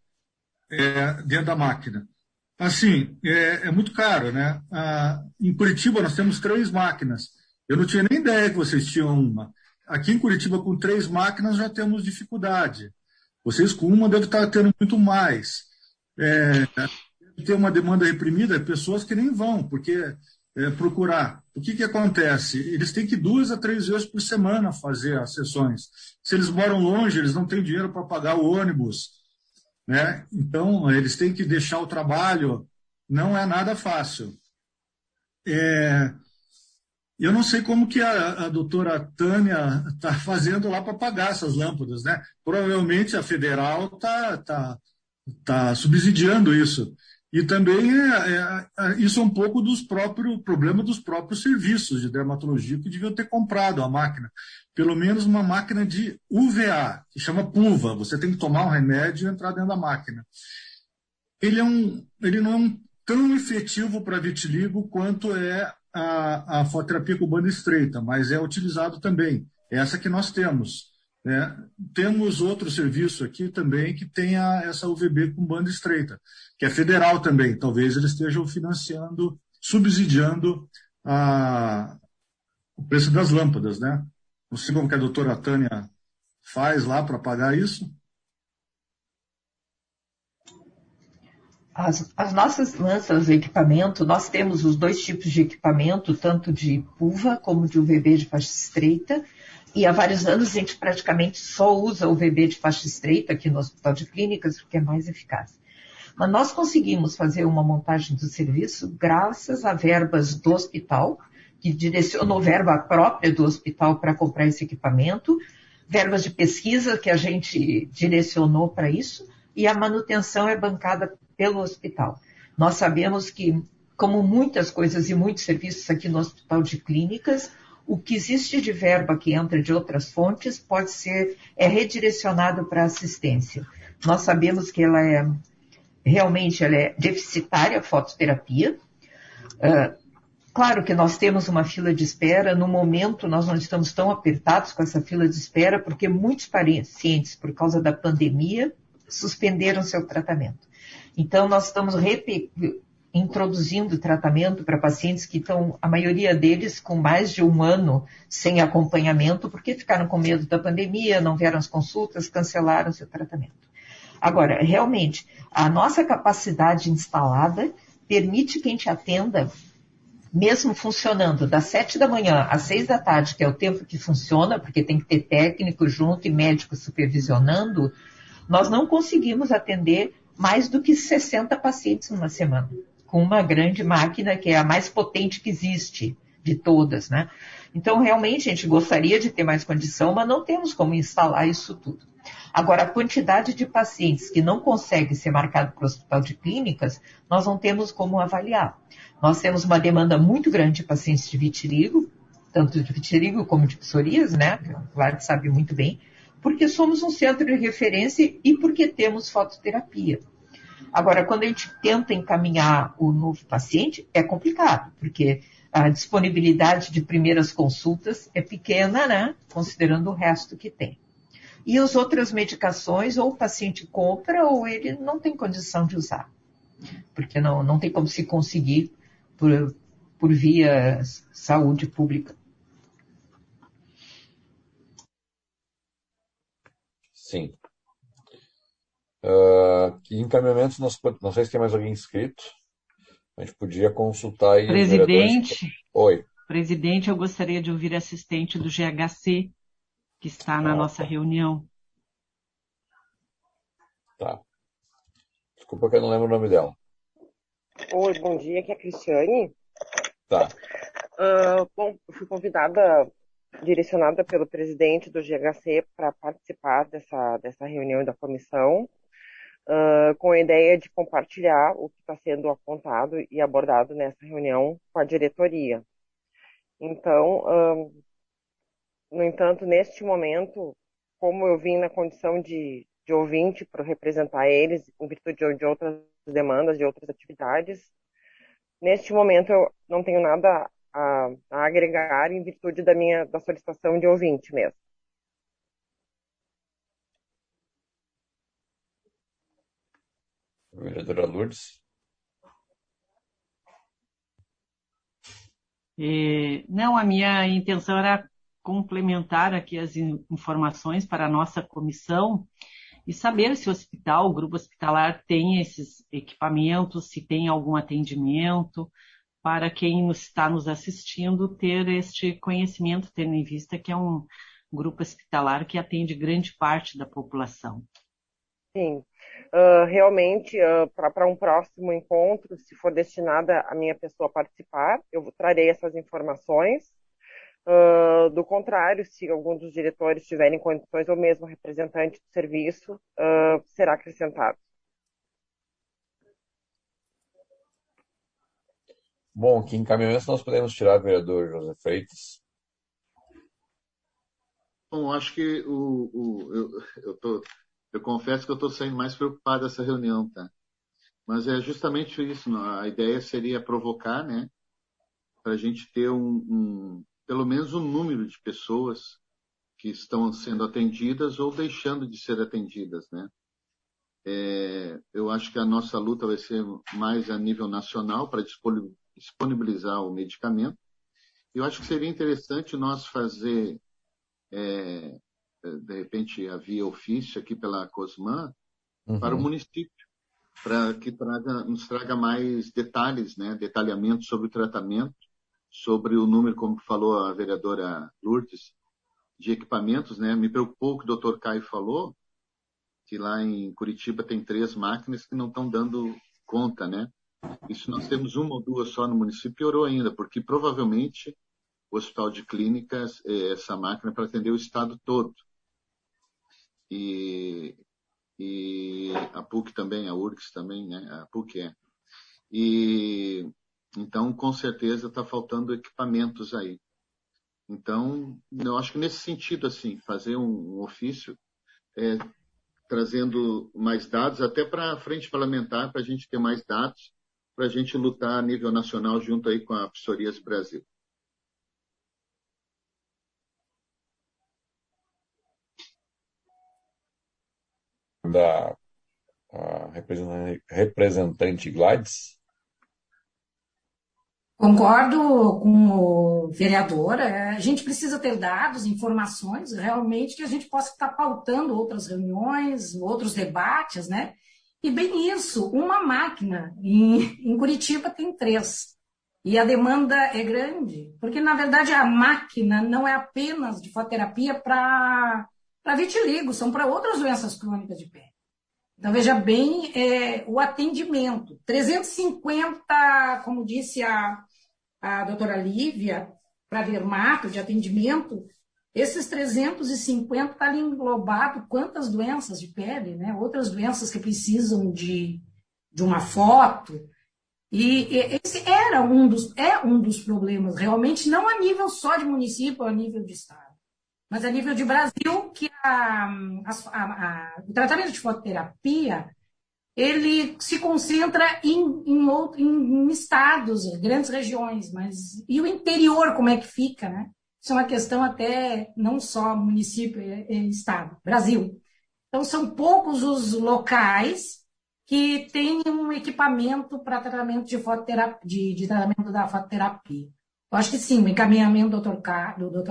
dentro da máquina. assim, é muito caro, né? Em Curitiba nós temos 3 máquinas. Eu não tinha nem ideia que vocês tinham uma. Aqui em Curitiba, com 3 máquinas, já temos dificuldade. Vocês com uma devem estar tendo muito mais. Tem uma demanda reprimida, pessoas que nem vão, porque procurar. O que acontece? Eles têm que 2 a 3 vezes por semana fazer as sessões. Se eles moram longe, eles não têm dinheiro para pagar o ônibus, né? Então, eles têm que deixar o trabalho. Não é nada fácil. Eu não sei como que a doutora Tânia está fazendo lá para pagar essas lâmpadas, né? Provavelmente a federal está subsidiando isso. E também isso é um pouco dos próprios problema dos próprios serviços de dermatologia que deviam ter comprado a máquina. Pelo menos uma máquina de UVA, que chama PUVA. Você tem que tomar um remédio e entrar dentro da máquina. Ele não é tão efetivo para vitiligo quanto é a fototerapia com banda estreita, mas é utilizado também. É essa que nós temos, né? Temos outro serviço aqui também que tem essa UVB com banda estreita, que é federal também. Talvez eles estejam financiando, subsidiando o preço das lâmpadas, né? Não sei como que a doutora Tânia faz lá para pagar isso. As nossas lanças de equipamento, nós temos os 2 tipos de equipamento, tanto de PUVA como de UVB de faixa estreita, e há vários anos a gente praticamente só usa o UVB de faixa estreita aqui no Hospital de Clínicas, porque é mais eficaz. Mas nós conseguimos fazer uma montagem do serviço graças a verbas do hospital, que direcionou verba própria do hospital para comprar esse equipamento, verbas de pesquisa que a gente direcionou para isso, e a manutenção é bancada pelo hospital. Nós sabemos que, como muitas coisas e muitos serviços aqui no Hospital de Clínicas, o que existe de verba que entra de outras fontes é redirecionado para assistência. Nós sabemos que realmente ela é deficitária, a fototerapia. Claro que nós temos uma fila de espera. No momento, nós não estamos tão apertados com essa fila de espera, porque muitos pacientes, por causa da pandemia, suspenderam seu tratamento. Então, nós estamos introduzindo tratamento para pacientes que estão, a maioria deles, com mais de 1 ano sem acompanhamento, porque ficaram com medo da pandemia, não vieram às consultas, cancelaram seu tratamento. Agora, realmente, a nossa capacidade instalada permite que a gente atenda, mesmo funcionando das 7 da manhã às 6 da tarde, que é o tempo que funciona, porque tem que ter técnico junto e médico supervisionando, nós não conseguimos atender mais do que 60 pacientes numa semana, com uma grande máquina que é a mais potente que existe de todas, né? Então, realmente, a gente gostaria de ter mais condição, mas não temos como instalar isso tudo. Agora, a quantidade de pacientes que não consegue ser marcado para o Hospital de Clínicas, nós não temos como avaliar. Nós temos uma demanda muito grande de pacientes de vitiligo, tanto de vitiligo como de psoríase, né? Claro que sabe muito bem, porque somos um centro de referência e porque temos fototerapia. Agora, quando a gente tenta encaminhar o novo paciente, é complicado, porque a disponibilidade de primeiras consultas é pequena, né? Considerando o resto que tem. E as outras medicações, ou o paciente compra, ou ele não tem condição de usar, porque não tem como se conseguir por via saúde pública. Sim. Encaminhamentos, não sei se tem mais alguém inscrito. A gente podia consultar aí os vereadores. Oi. Presidente, eu gostaria de ouvir a assistente do GHC, que está na nossa reunião. Tá. Desculpa que eu não lembro o nome dela. Oi, bom dia, aqui é a Cristiane. Tá. Bom, eu fui direcionada pelo presidente do GHC para participar dessa reunião da comissão, com a ideia de compartilhar o que está sendo apontado e abordado nessa reunião com a diretoria. Então, no entanto, neste momento, como eu vim na condição de ouvinte para representar eles, em virtude de outras demandas, de outras atividades, neste momento eu não tenho nada a agregar em virtude da solicitação de ouvinte mesmo. Vereadora Lourdes. Não, a minha intenção era complementar aqui as informações para a nossa comissão e saber se o grupo hospitalar tem esses equipamentos, se tem algum atendimento, para quem está nos assistindo ter este conhecimento, tendo em vista que é um grupo hospitalar que atende grande parte da população. Sim, realmente, para um próximo encontro, se for destinada a minha pessoa participar, eu trarei essas informações. Do contrário, se algum dos diretores tiverem condições, ou mesmo representante do serviço, será acrescentado. Bom, que encaminhamento nós podemos tirar, vereador José Freitas? Bom, acho que eu confesso que eu estou saindo mais preocupado dessa reunião, tá? Mas é justamente isso, a ideia seria provocar, né, para a gente ter pelo menos um número de pessoas que estão sendo atendidas ou deixando de ser atendidas, né? Eu acho que a nossa luta vai ser mais a nível nacional para disponibilizar o medicamento. Eu acho que seria interessante nós fazer, de repente, a via ofício aqui pela COSMAN para o município, para que nos traga mais detalhes, né, detalhamento sobre o tratamento, sobre o número, como falou a vereadora Lourdes, de equipamentos, né? Me preocupou o que o doutor Caio falou, que lá em Curitiba tem 3 máquinas que não estão dando conta, né? E se nós temos 1 ou 2 só no município, piorou ainda, porque provavelmente o Hospital de Clínicas, essa máquina para atender o estado todo. E a PUC também, a URGS também, né? A PUC Então, com certeza, está faltando equipamentos aí. Então, eu acho que nesse sentido, assim, fazer um ofício, trazendo mais dados, até para a frente parlamentar, para a gente ter mais dados, para a gente lutar a nível nacional junto aí com a Psoríase Brasil. Da representante Gladys. Concordo com o vereador, a gente precisa ter dados, informações, realmente, que a gente possa estar pautando outras reuniões, outros debates, né? E bem isso, uma máquina, em Curitiba tem 3, e a demanda é grande, porque, na verdade, a máquina não é apenas de fototerapia para vitiligo, são para outras doenças crônicas de pele. Então, veja bem, o atendimento, 350, como disse a doutora Lívia, para dermato, de atendimento, esses 350 está ali englobado quantas doenças de pele, né? Outras doenças que precisam de uma foto. E esse é um dos problemas, realmente, não a nível só de município, a nível de estado, mas a nível de Brasil, que o tratamento de fototerapia, ele se concentra em estados, em grandes regiões, mas e o interior, como é que fica, né? Isso é uma questão até não só município e estado, Brasil. Então, são poucos os locais que têm um equipamento para tratamento de tratamento da fototerapia. Eu acho que sim, o encaminhamento do Dr.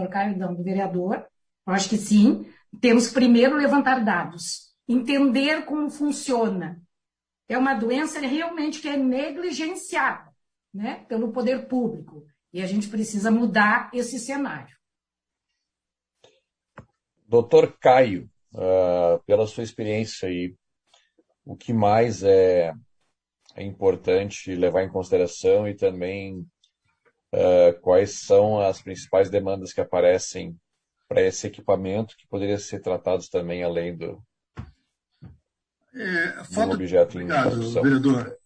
Caio, do vereador, eu acho que sim. Temos primeiro levantar dados, entender como funciona. É uma doença realmente que é negligenciada, né, pelo poder público. E a gente precisa mudar esse cenário. Doutor Caio, pela sua experiência aí, o que mais é importante levar em consideração e também quais são as principais demandas que aparecem para esse equipamento que poderia ser tratados também além do objeto em discussão. Vereador.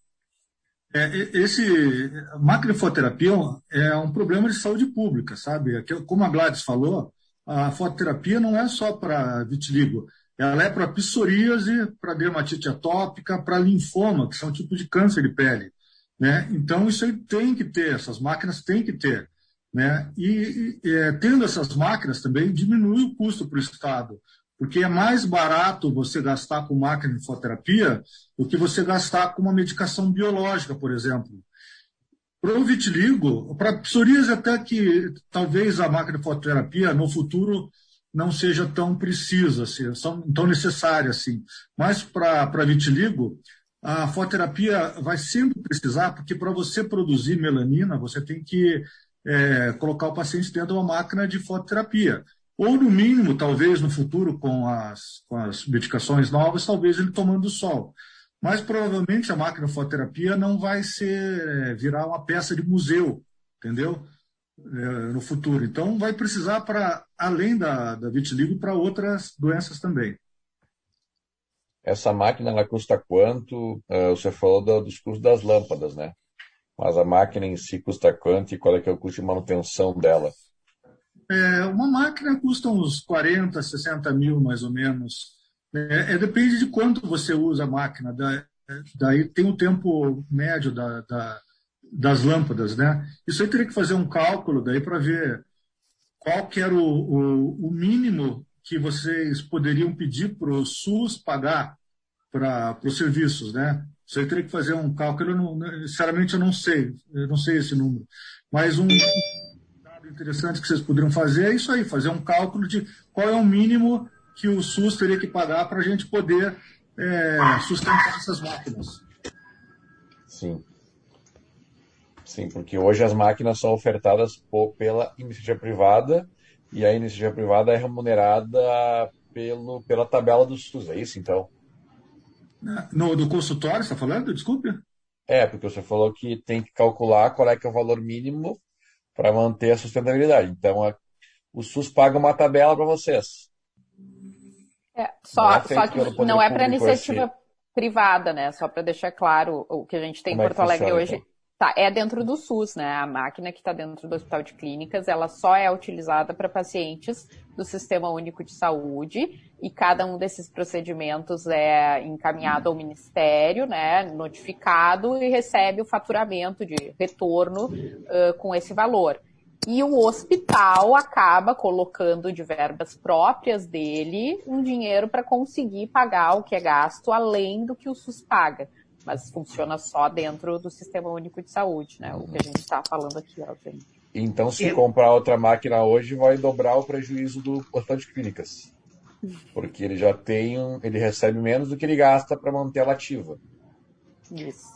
A máquina de fototerapia é um problema de saúde pública, sabe? Como a Gladys falou, a fototerapia não é só para vitiligo, ela é para psoríase, para dermatite atópica, para linfoma, que são tipos de câncer de pele, né? Então, isso aí tem que ter, essas máquinas têm que ter, né? E tendo essas máquinas também, diminui o custo para o Estado, porque é mais barato você gastar com máquina de fototerapia do que você gastar com uma medicação biológica, por exemplo. Para o vitiligo, para psoríase até que talvez a máquina de fototerapia no futuro não seja tão precisa, assim, tão necessária assim. Mas para vitiligo, a fototerapia vai sempre precisar, porque para você produzir melanina, você tem que colocar o paciente dentro de uma máquina de fototerapia. Ou, no mínimo, talvez no futuro, com as medicações novas, talvez ele tomando sol. Mas provavelmente a máquina de fototerapia não vai virar uma peça de museu, entendeu? No futuro. Então, vai precisar, além da vitiligo, para outras doenças também. Essa máquina, ela custa quanto? Você falou dos custos das lâmpadas, né? Mas a máquina em si custa quanto e qual é que é o custo de manutenção dela? Uma máquina custa uns 40, 60 mil, mais ou menos. Depende de quanto você usa a máquina. Daí tem o tempo médio das lâmpadas, né? Isso aí teria que fazer um cálculo daí para ver qual que era o mínimo que vocês poderiam pedir para o SUS pagar para os serviços, né? Isso aí teria que fazer um cálculo. Sinceramente, eu não sei esse número. Mas um dado interessante que vocês poderiam fazer é isso aí, fazer um cálculo de qual é o mínimo que o SUS teria que pagar para a gente poder sustentar essas máquinas. Sim. Sim, porque hoje as máquinas são ofertadas pela iniciativa privada e a iniciativa privada é remunerada pela tabela do SUS, é isso então? Do consultório, você está falando? Desculpe. Porque você falou que tem que calcular qual é que é o valor mínimo para manter a sustentabilidade. Então, o SUS paga uma tabela para vocês. Só que não é para iniciativa privada, né? Só para deixar claro, o que a gente tem em Porto Alegre hoje é dentro do SUS, né? A máquina que está dentro do Hospital de Clínicas, ela só é utilizada para pacientes do Sistema Único de Saúde e cada um desses procedimentos é encaminhado ao Ministério, né? Notificado e recebe o faturamento de retorno com esse valor. E o hospital acaba colocando de verbas próprias dele um dinheiro para conseguir pagar o que é gasto além do que o SUS paga. Mas funciona só dentro do Sistema Único de Saúde, né? O que a gente está falando aqui, obviamente. Então, se comprar outra máquina hoje, vai dobrar o prejuízo do Hospital de Clínicas. Porque ele ele recebe menos do que ele gasta para manter ela ativa. Isso.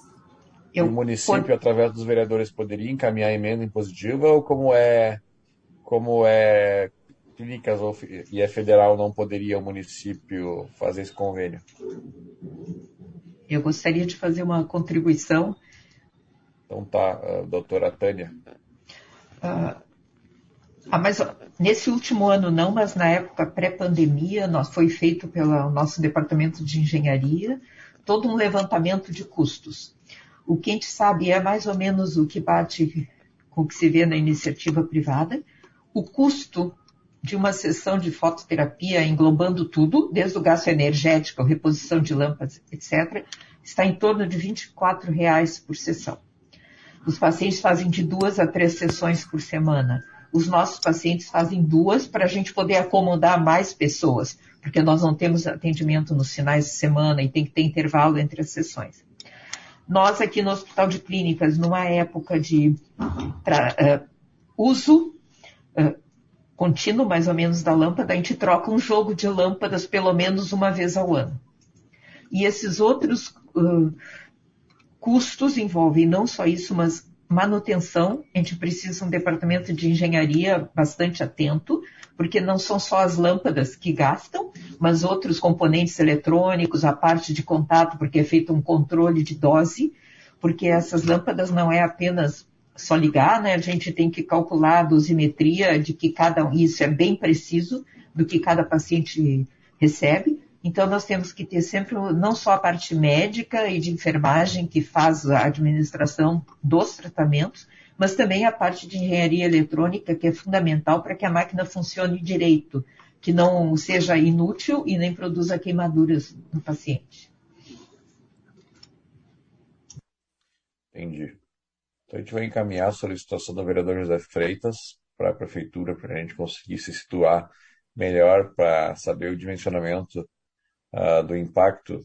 E o município, através dos vereadores, poderia encaminhar a emenda impositiva ou como é Clínicas e é federal, não poderia o município fazer esse convênio? Eu gostaria de fazer uma contribuição. Então tá, doutora Tânia. Mas nesse último ano não, mas na época pré-pandemia foi feito pelo nosso departamento de engenharia todo um levantamento de custos. O que a gente sabe é mais ou menos o que bate com o que se vê na iniciativa privada. O custo de uma sessão de fototerapia, englobando tudo, desde o gasto energético, reposição de lâmpadas, etc., está em torno de R$ 24 por sessão. Os pacientes fazem de 2 a 3 sessões por semana. Os nossos pacientes fazem 2 para a gente poder acomodar mais pessoas, porque nós não temos atendimento nos finais de semana e tem que ter intervalo entre as sessões. Nós aqui no Hospital de Clínicas, numa época de uso contínuo, mais ou menos, da lâmpada, a gente troca um jogo de lâmpadas pelo menos uma vez ao ano. E esses outros custos envolvem não só isso, mas manutenção. A gente precisa de um departamento de engenharia bastante atento, porque não são só as lâmpadas que gastam, mas outros componentes eletrônicos, a parte de contato, porque é feito um controle de dose, porque essas lâmpadas não é apenas só ligar, né? A gente tem que calcular a dosimetria de que isso é bem preciso, do que cada paciente recebe. Então, nós temos que ter sempre não só a parte médica e de enfermagem que faz a administração dos tratamentos, mas também a parte de engenharia eletrônica, que é fundamental para que a máquina funcione direito, que não seja inútil e nem produza queimaduras no paciente. Entendi. Então, a gente vai encaminhar a solicitação do vereador José Freitas para a prefeitura, para a gente conseguir se situar melhor para saber o dimensionamento do impacto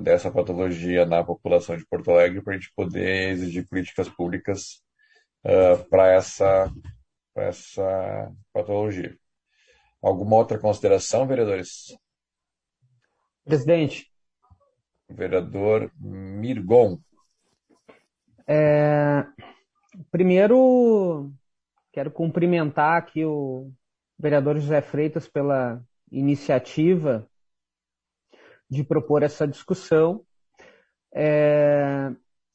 dessa patologia na população de Porto Alegre para a gente poder exigir políticas públicas para essa patologia. Alguma outra consideração, vereadores? Presidente, Vereador Mirgon. Primeiro, quero cumprimentar aqui o vereador José Freitas pela iniciativa de propor essa discussão.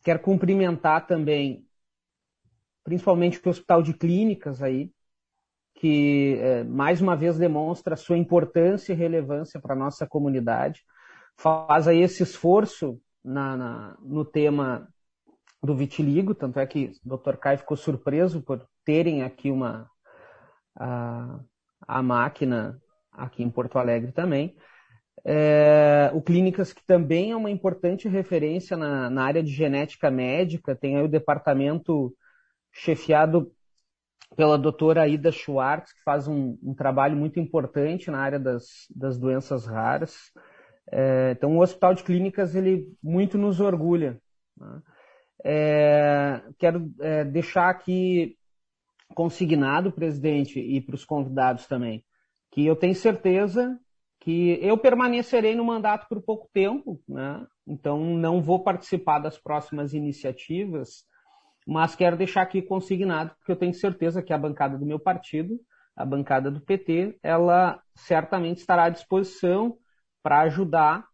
Quero cumprimentar também, principalmente o Hospital de Clínicas aí, que mais uma vez demonstra a sua importância e relevância para a nossa comunidade. Faz aí esse esforço no tema do vitiligo, tanto é que o Dr. Caio ficou surpreso por terem aqui a máquina aqui em Porto Alegre também. O Clínicas, que também é uma importante referência na área de genética médica, tem aí o departamento chefiado pela doutora Aida Schwartz, que faz um trabalho muito importante na área das doenças raras. Então, o Hospital de Clínicas, ele muito nos orgulha, né? Quero deixar aqui consignado, presidente, e para os convidados também, que eu tenho certeza que eu permanecerei no mandato por pouco tempo, né? Então não vou participar das próximas iniciativas, mas quero deixar aqui consignado que eu tenho certeza que a bancada do meu partido, a bancada do PT, ela certamente estará à disposição para ajudar,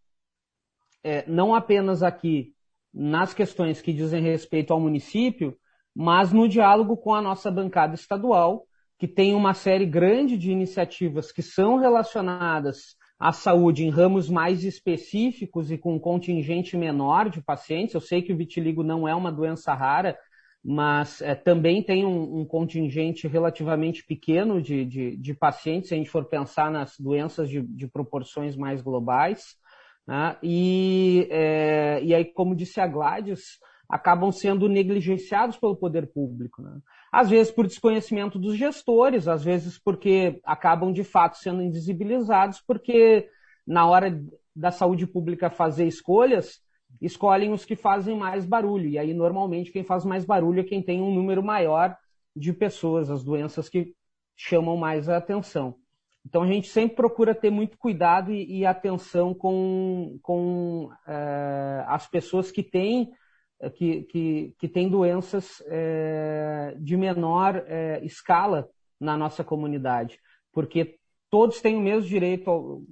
não apenas aqui nas questões que dizem respeito ao município, mas no diálogo com a nossa bancada estadual, que tem uma série grande de iniciativas que são relacionadas à saúde em ramos mais específicos e com um contingente menor de pacientes. Eu sei que o vitiligo não é uma doença rara, mas também tem um contingente relativamente pequeno de pacientes, se a gente for pensar nas doenças de proporções mais globais, né? E aí, como disse a Gladys, acabam sendo negligenciados pelo poder público, né? Às vezes por desconhecimento dos gestores, às vezes porque acabam de fato sendo invisibilizados, porque na hora da saúde pública fazer escolhas, escolhem os que fazem mais barulho, e aí normalmente quem faz mais barulho é quem tem um número maior de pessoas, as doenças que chamam mais a atenção. Então a gente sempre procura ter muito cuidado e atenção com as pessoas que têm doenças de menor escala na nossa comunidade, porque todos têm o mesmo direito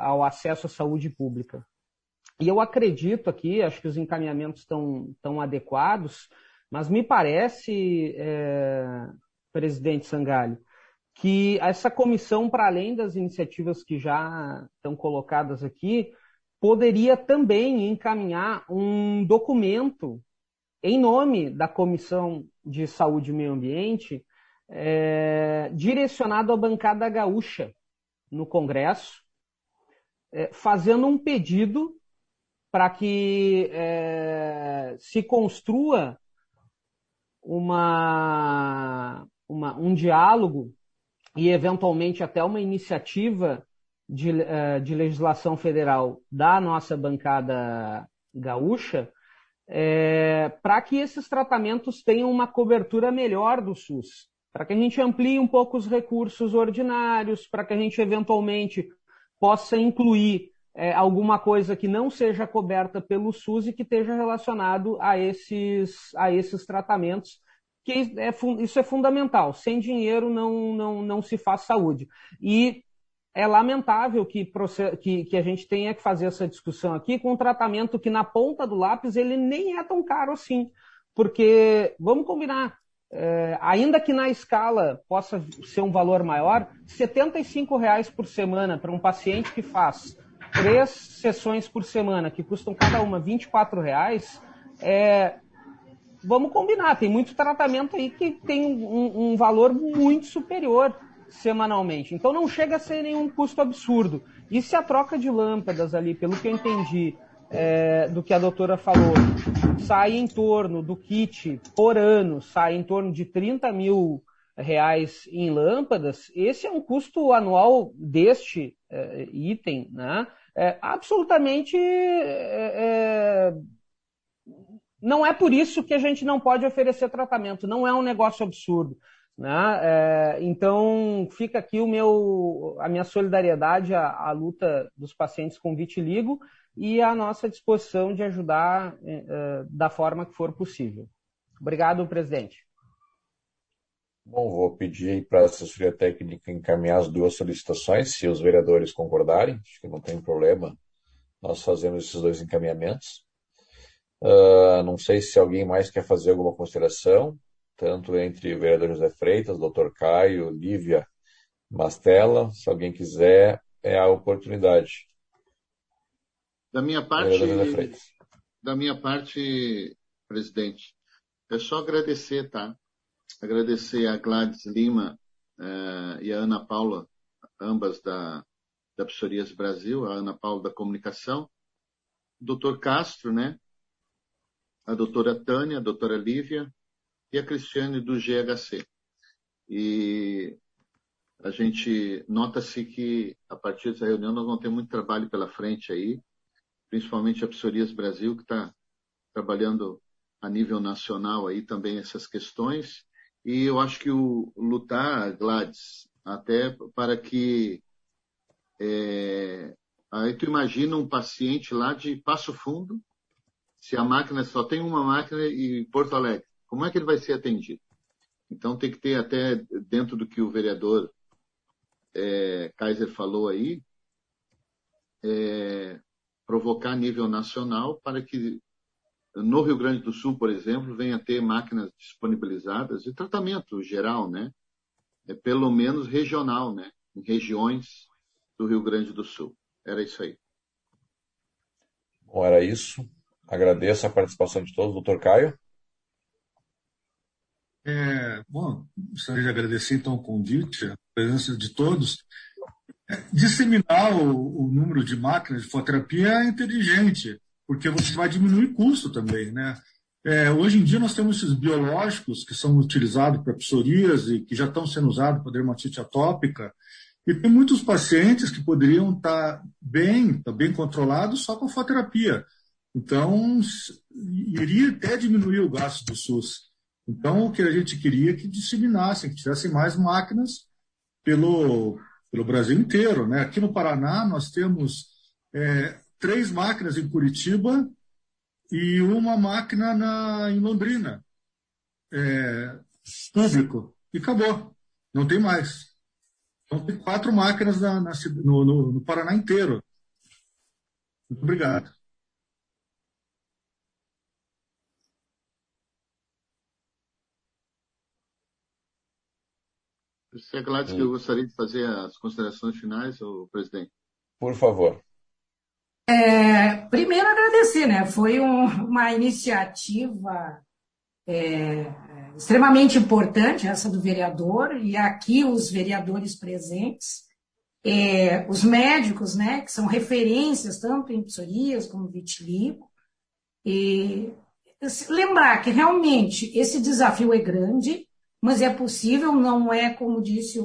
ao acesso à saúde pública. E eu acredito aqui, acho que os encaminhamentos estão adequados, mas me parece, presidente Sangalho, que essa comissão, para além das iniciativas que já estão colocadas aqui, poderia também encaminhar um documento em nome da Comissão de Saúde e Meio Ambiente, direcionado à bancada gaúcha no Congresso, fazendo um pedido para que se construa um diálogo e, eventualmente, até uma iniciativa de legislação federal da nossa bancada gaúcha, para que esses tratamentos tenham uma cobertura melhor do SUS, para que a gente amplie um pouco os recursos ordinários, para que a gente, eventualmente, possa incluir alguma coisa que não seja coberta pelo SUS e que esteja relacionado a esses tratamentos, que isso é fundamental. Sem dinheiro não se faz saúde. E é lamentável que a gente tenha que fazer essa discussão aqui com um tratamento que, na ponta do lápis, ele nem é tão caro assim. Porque, vamos combinar, ainda que na escala possa ser um valor maior, R$ 75,00 por semana para um paciente que faz 3 sessões por semana, que custam cada uma R$ 24,00, vamos combinar, tem muito tratamento aí que tem um valor muito superior semanalmente. Então não chega a ser nenhum custo absurdo. E se a troca de lâmpadas ali, pelo que eu entendi do que a doutora falou, sai em torno do kit por ano, sai em torno de R$ 30.000 em lâmpadas, esse é um custo anual deste item, né? Absolutamente não é por isso que a gente não pode oferecer tratamento, não é um negócio absurdo, né? Então, fica aqui a minha solidariedade à luta dos pacientes com vitiligo e a nossa disposição de ajudar da forma que for possível. Obrigado, presidente. Bom, vou pedir para a assessoria técnica encaminhar as duas solicitações, se os vereadores concordarem, acho que não tem problema nós fazemos esses dois encaminhamentos. Não sei se alguém mais quer fazer alguma consideração, tanto entre o vereador José Freitas, doutor Caio, Lívia Mastella. Se alguém quiser, é a oportunidade. Da minha parte, presidente, é só agradecer, tá? Agradecer a Gladys Lima e a Ana Paula, ambas da Psoríase Brasil, a Ana Paula da Comunicação, o doutor Castro, né? A doutora Tânia, a doutora Lívia e a Cristiane do GHC. E a gente nota-se que, a partir dessa reunião, nós vamos ter muito trabalho pela frente aí, principalmente a Psoríase Brasil, que está trabalhando a nível nacional aí também essas questões. E eu acho que o lutar, Gladys, até para que... aí tu imagina um paciente lá de Passo Fundo, se a máquina só tem uma máquina em Porto Alegre, como é que ele vai ser atendido? Então tem que ter até, dentro do que o vereador Kaiser falou aí, provocar a nível nacional para que no Rio Grande do Sul, por exemplo, venha ter máquinas disponibilizadas de tratamento geral, né? Pelo menos regional, né? Em regiões do Rio Grande do Sul. Era isso aí. Bom, era isso. Agradeço a participação de todos. Doutor Caio? Bom, gostaria de agradecer, então, o convite, a presença de todos. Disseminar o número de máquinas de fototerapia é inteligente, porque você vai diminuir custo também, né? Hoje em dia nós temos esses biológicos que são utilizados para psoríase, que já estão sendo usados para dermatite atópica, e tem muitos pacientes que poderiam estar bem controlados só com fototerapia. Então, iria até diminuir o gasto do SUS. Então, o que a gente queria é que disseminassem, que tivessem mais máquinas pelo Brasil inteiro, né? Aqui no Paraná, nós temos 3 máquinas em Curitiba e uma máquina em Londrina, público, e acabou. Não tem mais. Então, tem 4 máquinas no Paraná inteiro. Muito obrigado. Se é Gladys, que eu gostaria de fazer as considerações finais, presidente. Por favor. Primeiro, agradecer, né? Foi uma iniciativa extremamente importante, essa do vereador, e aqui os vereadores presentes, os médicos, né, que são referências tanto em psoríase como vitiligo, e lembrar que realmente esse desafio é grande, mas é possível, não é, como disse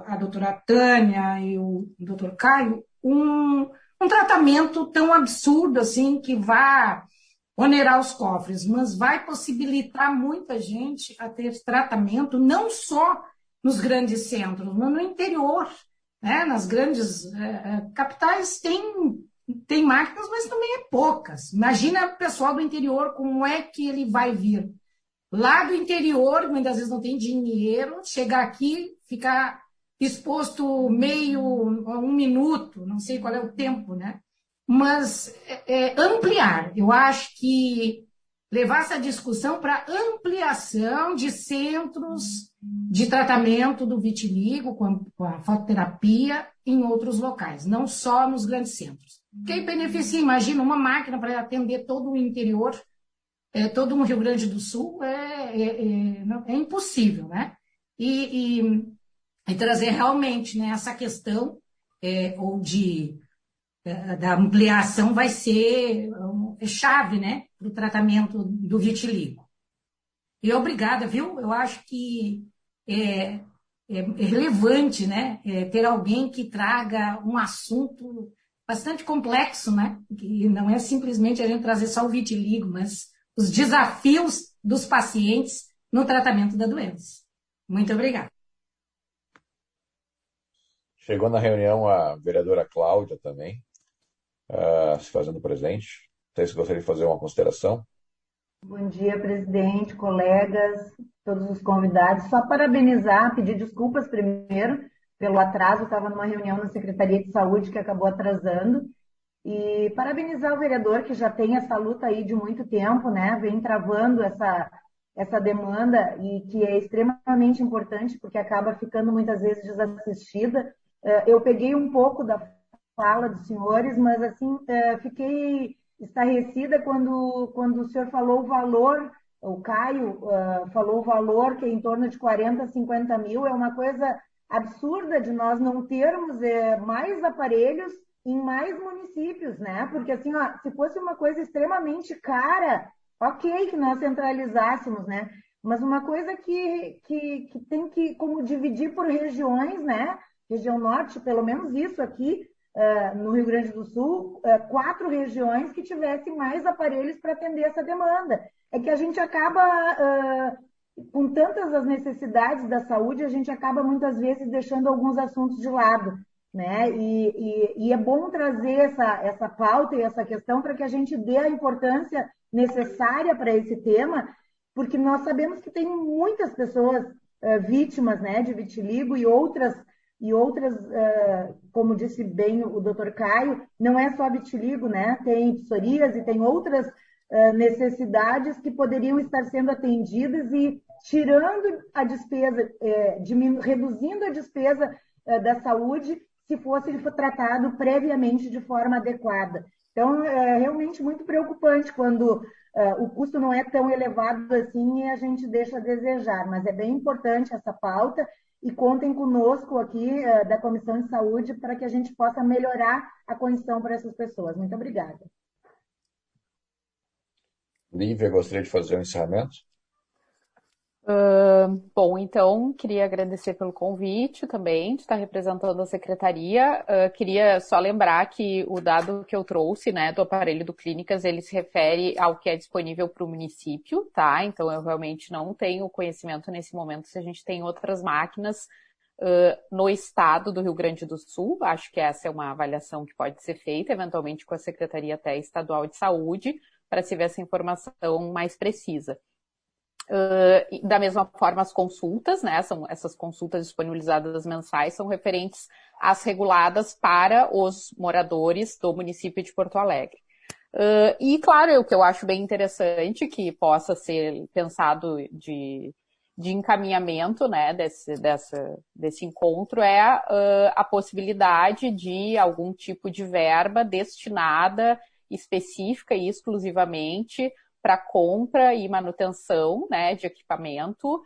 a doutora Tânia e o doutor Caio, um tratamento tão absurdo assim que vá onerar os cofres, mas vai possibilitar muita gente a ter tratamento não só nos grandes centros, mas no interior, né? Nas grandes capitais tem máquinas, mas também é poucas. Imagina o pessoal do interior, como é que ele vai vir lá do interior, muitas vezes não tem dinheiro, chegar aqui, ficar exposto 1 minuto, não sei qual é o tempo, né? Mas ampliar, eu acho que levar essa discussão para ampliação de centros de tratamento do vitiligo com a fototerapia em outros locais, não só nos grandes centros. Quem beneficia, imagina, uma máquina para atender todo o interior, todo o Rio Grande do Sul, é impossível, né? E trazer realmente, né, essa questão da ampliação vai ser chave, né, para o tratamento do vitiligo. E obrigada, viu? Eu acho que é relevante, né, ter alguém que traga um assunto bastante complexo, né? Que não é simplesmente a gente trazer só o vitiligo, mas os desafios dos pacientes no tratamento da doença. Muito obrigada. Chegou na reunião a vereadora Cláudia também, se fazendo presente. Não sei se gostaria de fazer uma consideração. Bom dia, presidente, colegas, todos os convidados. Só parabenizar, pedir desculpas primeiro pelo atraso. Estava numa reunião na Secretaria de Saúde que acabou atrasando. E parabenizar o vereador que já tem essa luta aí de muito tempo, né? Vem travando essa demanda e que é extremamente importante porque acaba ficando muitas vezes desassistida. Eu peguei um pouco da fala dos senhores, mas assim, fiquei estarrecida quando o senhor falou o valor, o Caio falou o valor que é em torno de 40, 50 mil. É uma coisa absurda de nós não termos mais aparelhos em mais municípios, né? Porque assim, ó, se fosse uma coisa extremamente cara, ok que nós centralizássemos, né? Mas uma coisa que tem que como dividir por regiões, né? Região Norte, pelo menos isso aqui, no Rio Grande do Sul, 4 regiões que tivessem mais aparelhos para atender essa demanda. É que a gente acaba, com tantas as necessidades da saúde, a gente acaba muitas vezes deixando alguns assuntos de lado, né? E é bom trazer essa pauta e essa questão para que a gente dê a importância necessária para esse tema, porque nós sabemos que tem muitas pessoas vítimas, né, de vitiligo e outras, como disse bem o Dr. Caio, não é só vitiligo, né? Tem psoríase, tem outras necessidades que poderiam estar sendo atendidas e tirando a despesa, reduzindo a despesa da saúde se fosse tratado previamente de forma adequada. Então, é realmente muito preocupante quando o custo não é tão elevado assim e a gente deixa a desejar, mas é bem importante essa pauta. E contem conosco aqui da Comissão de Saúde para que a gente possa melhorar a condição para essas pessoas. Muito obrigada. Lívia, gostaria de fazer um encerramento? Bom, então, queria agradecer pelo convite também, de estar representando a Secretaria. Queria só lembrar que o dado que eu trouxe, né, do aparelho do Clínicas, ele se refere ao que é disponível para o município, tá? Então, eu realmente não tenho conhecimento nesse momento se a gente tem outras máquinas no estado do Rio Grande do Sul. Acho que essa é uma avaliação que pode ser feita, eventualmente com a Secretaria até Estadual de Saúde, para se ver essa informação mais precisa. Da mesma forma, as consultas, né, essas consultas disponibilizadas mensais são referentes às reguladas para os moradores do município de Porto Alegre. E, claro, o que eu acho bem interessante que possa ser pensado de encaminhamento, né, desse encontro é a possibilidade de algum tipo de verba destinada específica e exclusivamente para compra e manutenção, né, de equipamento,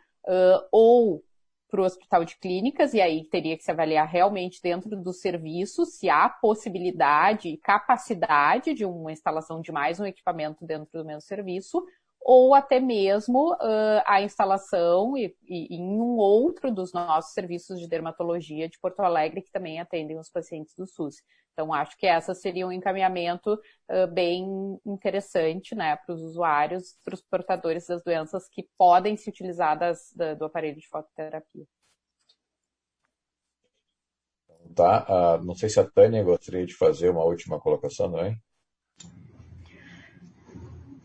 ou para o Hospital de Clínicas, e aí teria que se avaliar realmente dentro do serviço se há possibilidade e capacidade de uma instalação de mais um equipamento dentro do mesmo serviço, ou até mesmo a instalação em um outro dos nossos serviços de dermatologia de Porto Alegre, que também atendem os pacientes do SUS. Então, acho que essa seria um encaminhamento bem interessante, né, para os usuários, para os portadores das doenças que podem se utilizar do aparelho de fototerapia. Tá, não sei se a Tânia gostaria de fazer uma última colocação, não é?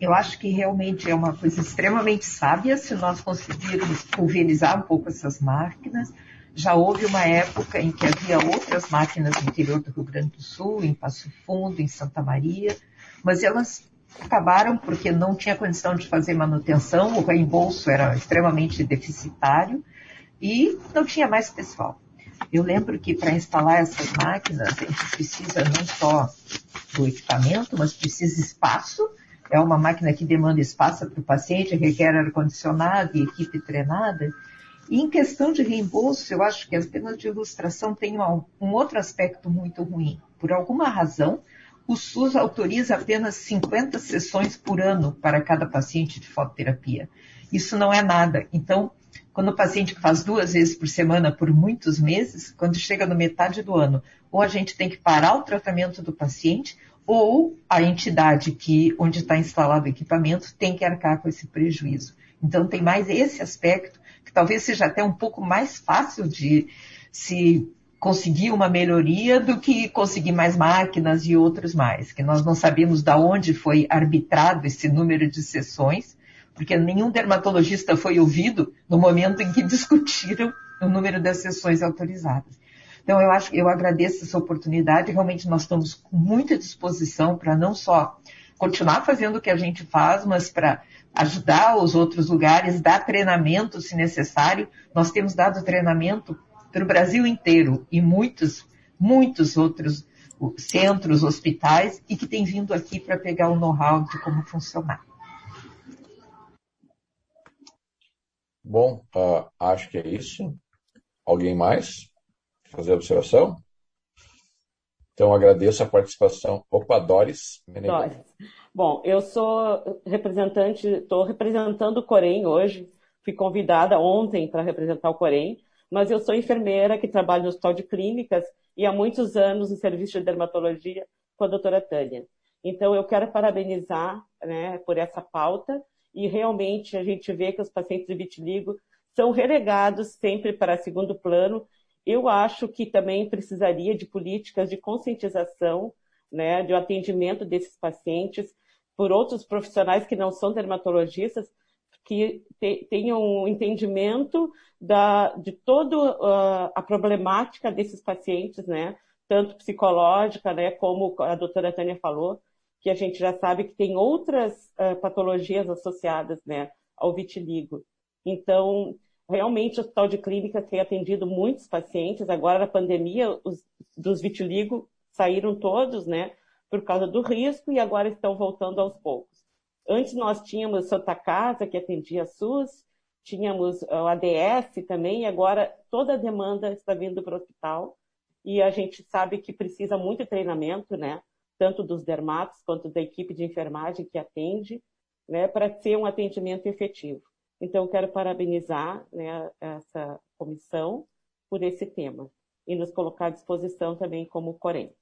Eu acho que realmente é uma coisa extremamente sábia se nós conseguirmos pulverizar um pouco essas máquinas. Já houve uma época em que havia outras máquinas no interior do Rio Grande do Sul, em Passo Fundo, em Santa Maria, mas elas acabaram porque não tinha condição de fazer manutenção, o reembolso era extremamente deficitário e não tinha mais pessoal. Eu lembro que para instalar essas máquinas a gente precisa não só do equipamento, mas precisa espaço. É uma máquina que demanda espaço para o paciente, requer ar-condicionado e equipe treinada. E em questão de reembolso, eu acho que as penas de ilustração têm um outro aspecto muito ruim. Por alguma razão, o SUS autoriza apenas 50 sessões por ano para cada paciente de fototerapia. Isso não é nada. Então, Quando o paciente faz 2 vezes por semana por muitos meses, quando chega no metade do ano, ou a gente tem que parar o tratamento do paciente, ou a entidade onde está instalado o equipamento tem que arcar com esse prejuízo. Então, tem mais esse aspecto, que talvez seja até um pouco mais fácil de se conseguir uma melhoria do que conseguir mais máquinas e outros mais, que nós não sabemos de onde foi arbitrado esse número de sessões, porque nenhum dermatologista foi ouvido no momento em que discutiram o número das sessões autorizadas. Então, eu agradeço essa oportunidade, realmente nós estamos com muita disposição para não só continuar fazendo o que a gente faz, mas para ajudar os outros lugares, dar treinamento se necessário. Nós temos dado treinamento para o Brasil inteiro e muitos outros centros, hospitais, e que têm vindo aqui para pegar o know-how de como funcionar. Bom, acho que é isso. Alguém mais? Fazer observação? Então, agradeço a participação. Opa, Doris. Doris. Bom, eu sou representante, estou representando o Corém hoje. Fui convidada ontem para representar o Corém, mas eu sou enfermeira que trabalho no Hospital de Clínicas e há muitos anos no serviço de dermatologia com a doutora Tânia. Então, eu quero parabenizar, né, por essa pauta, e realmente a gente vê que os pacientes de vitiligo são relegados sempre para segundo plano. Eu acho que também precisaria de políticas de conscientização, né, de atendimento desses pacientes por outros profissionais que não são dermatologistas, que tenham um entendimento de toda a problemática desses pacientes, né, tanto psicológica, né, como a doutora Tânia falou, que a gente já sabe que tem outras patologias associadas, né, ao vitiligo. Então, realmente, o Hospital de Clínicas tem atendido muitos pacientes. Agora, na pandemia, dos vitiligo saíram todos, né, por causa do risco, e agora estão voltando aos poucos. Antes nós tínhamos Santa Casa, que atendia a SUS, tínhamos o ADS também, e agora toda a demanda está vindo para o hospital, e a gente sabe que precisa muito treinamento, né, tanto dos dermatos quanto da equipe de enfermagem que atende, né, para ser um atendimento efetivo. Então, eu quero parabenizar, né, essa comissão por esse tema e nos colocar à disposição também como Corém.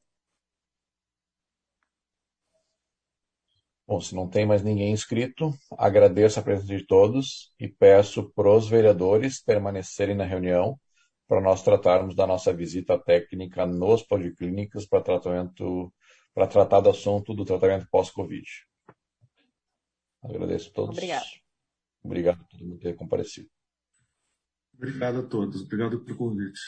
Bom, se não tem mais ninguém inscrito, agradeço a presença de todos e peço para os vereadores permanecerem na reunião para nós tratarmos da nossa visita técnica nos policlínicos para tratar do assunto do tratamento pós-Covid. Agradeço a todos. Obrigada. Obrigado por todo mundo ter comparecido. Obrigado a todos. Obrigado pelo convite.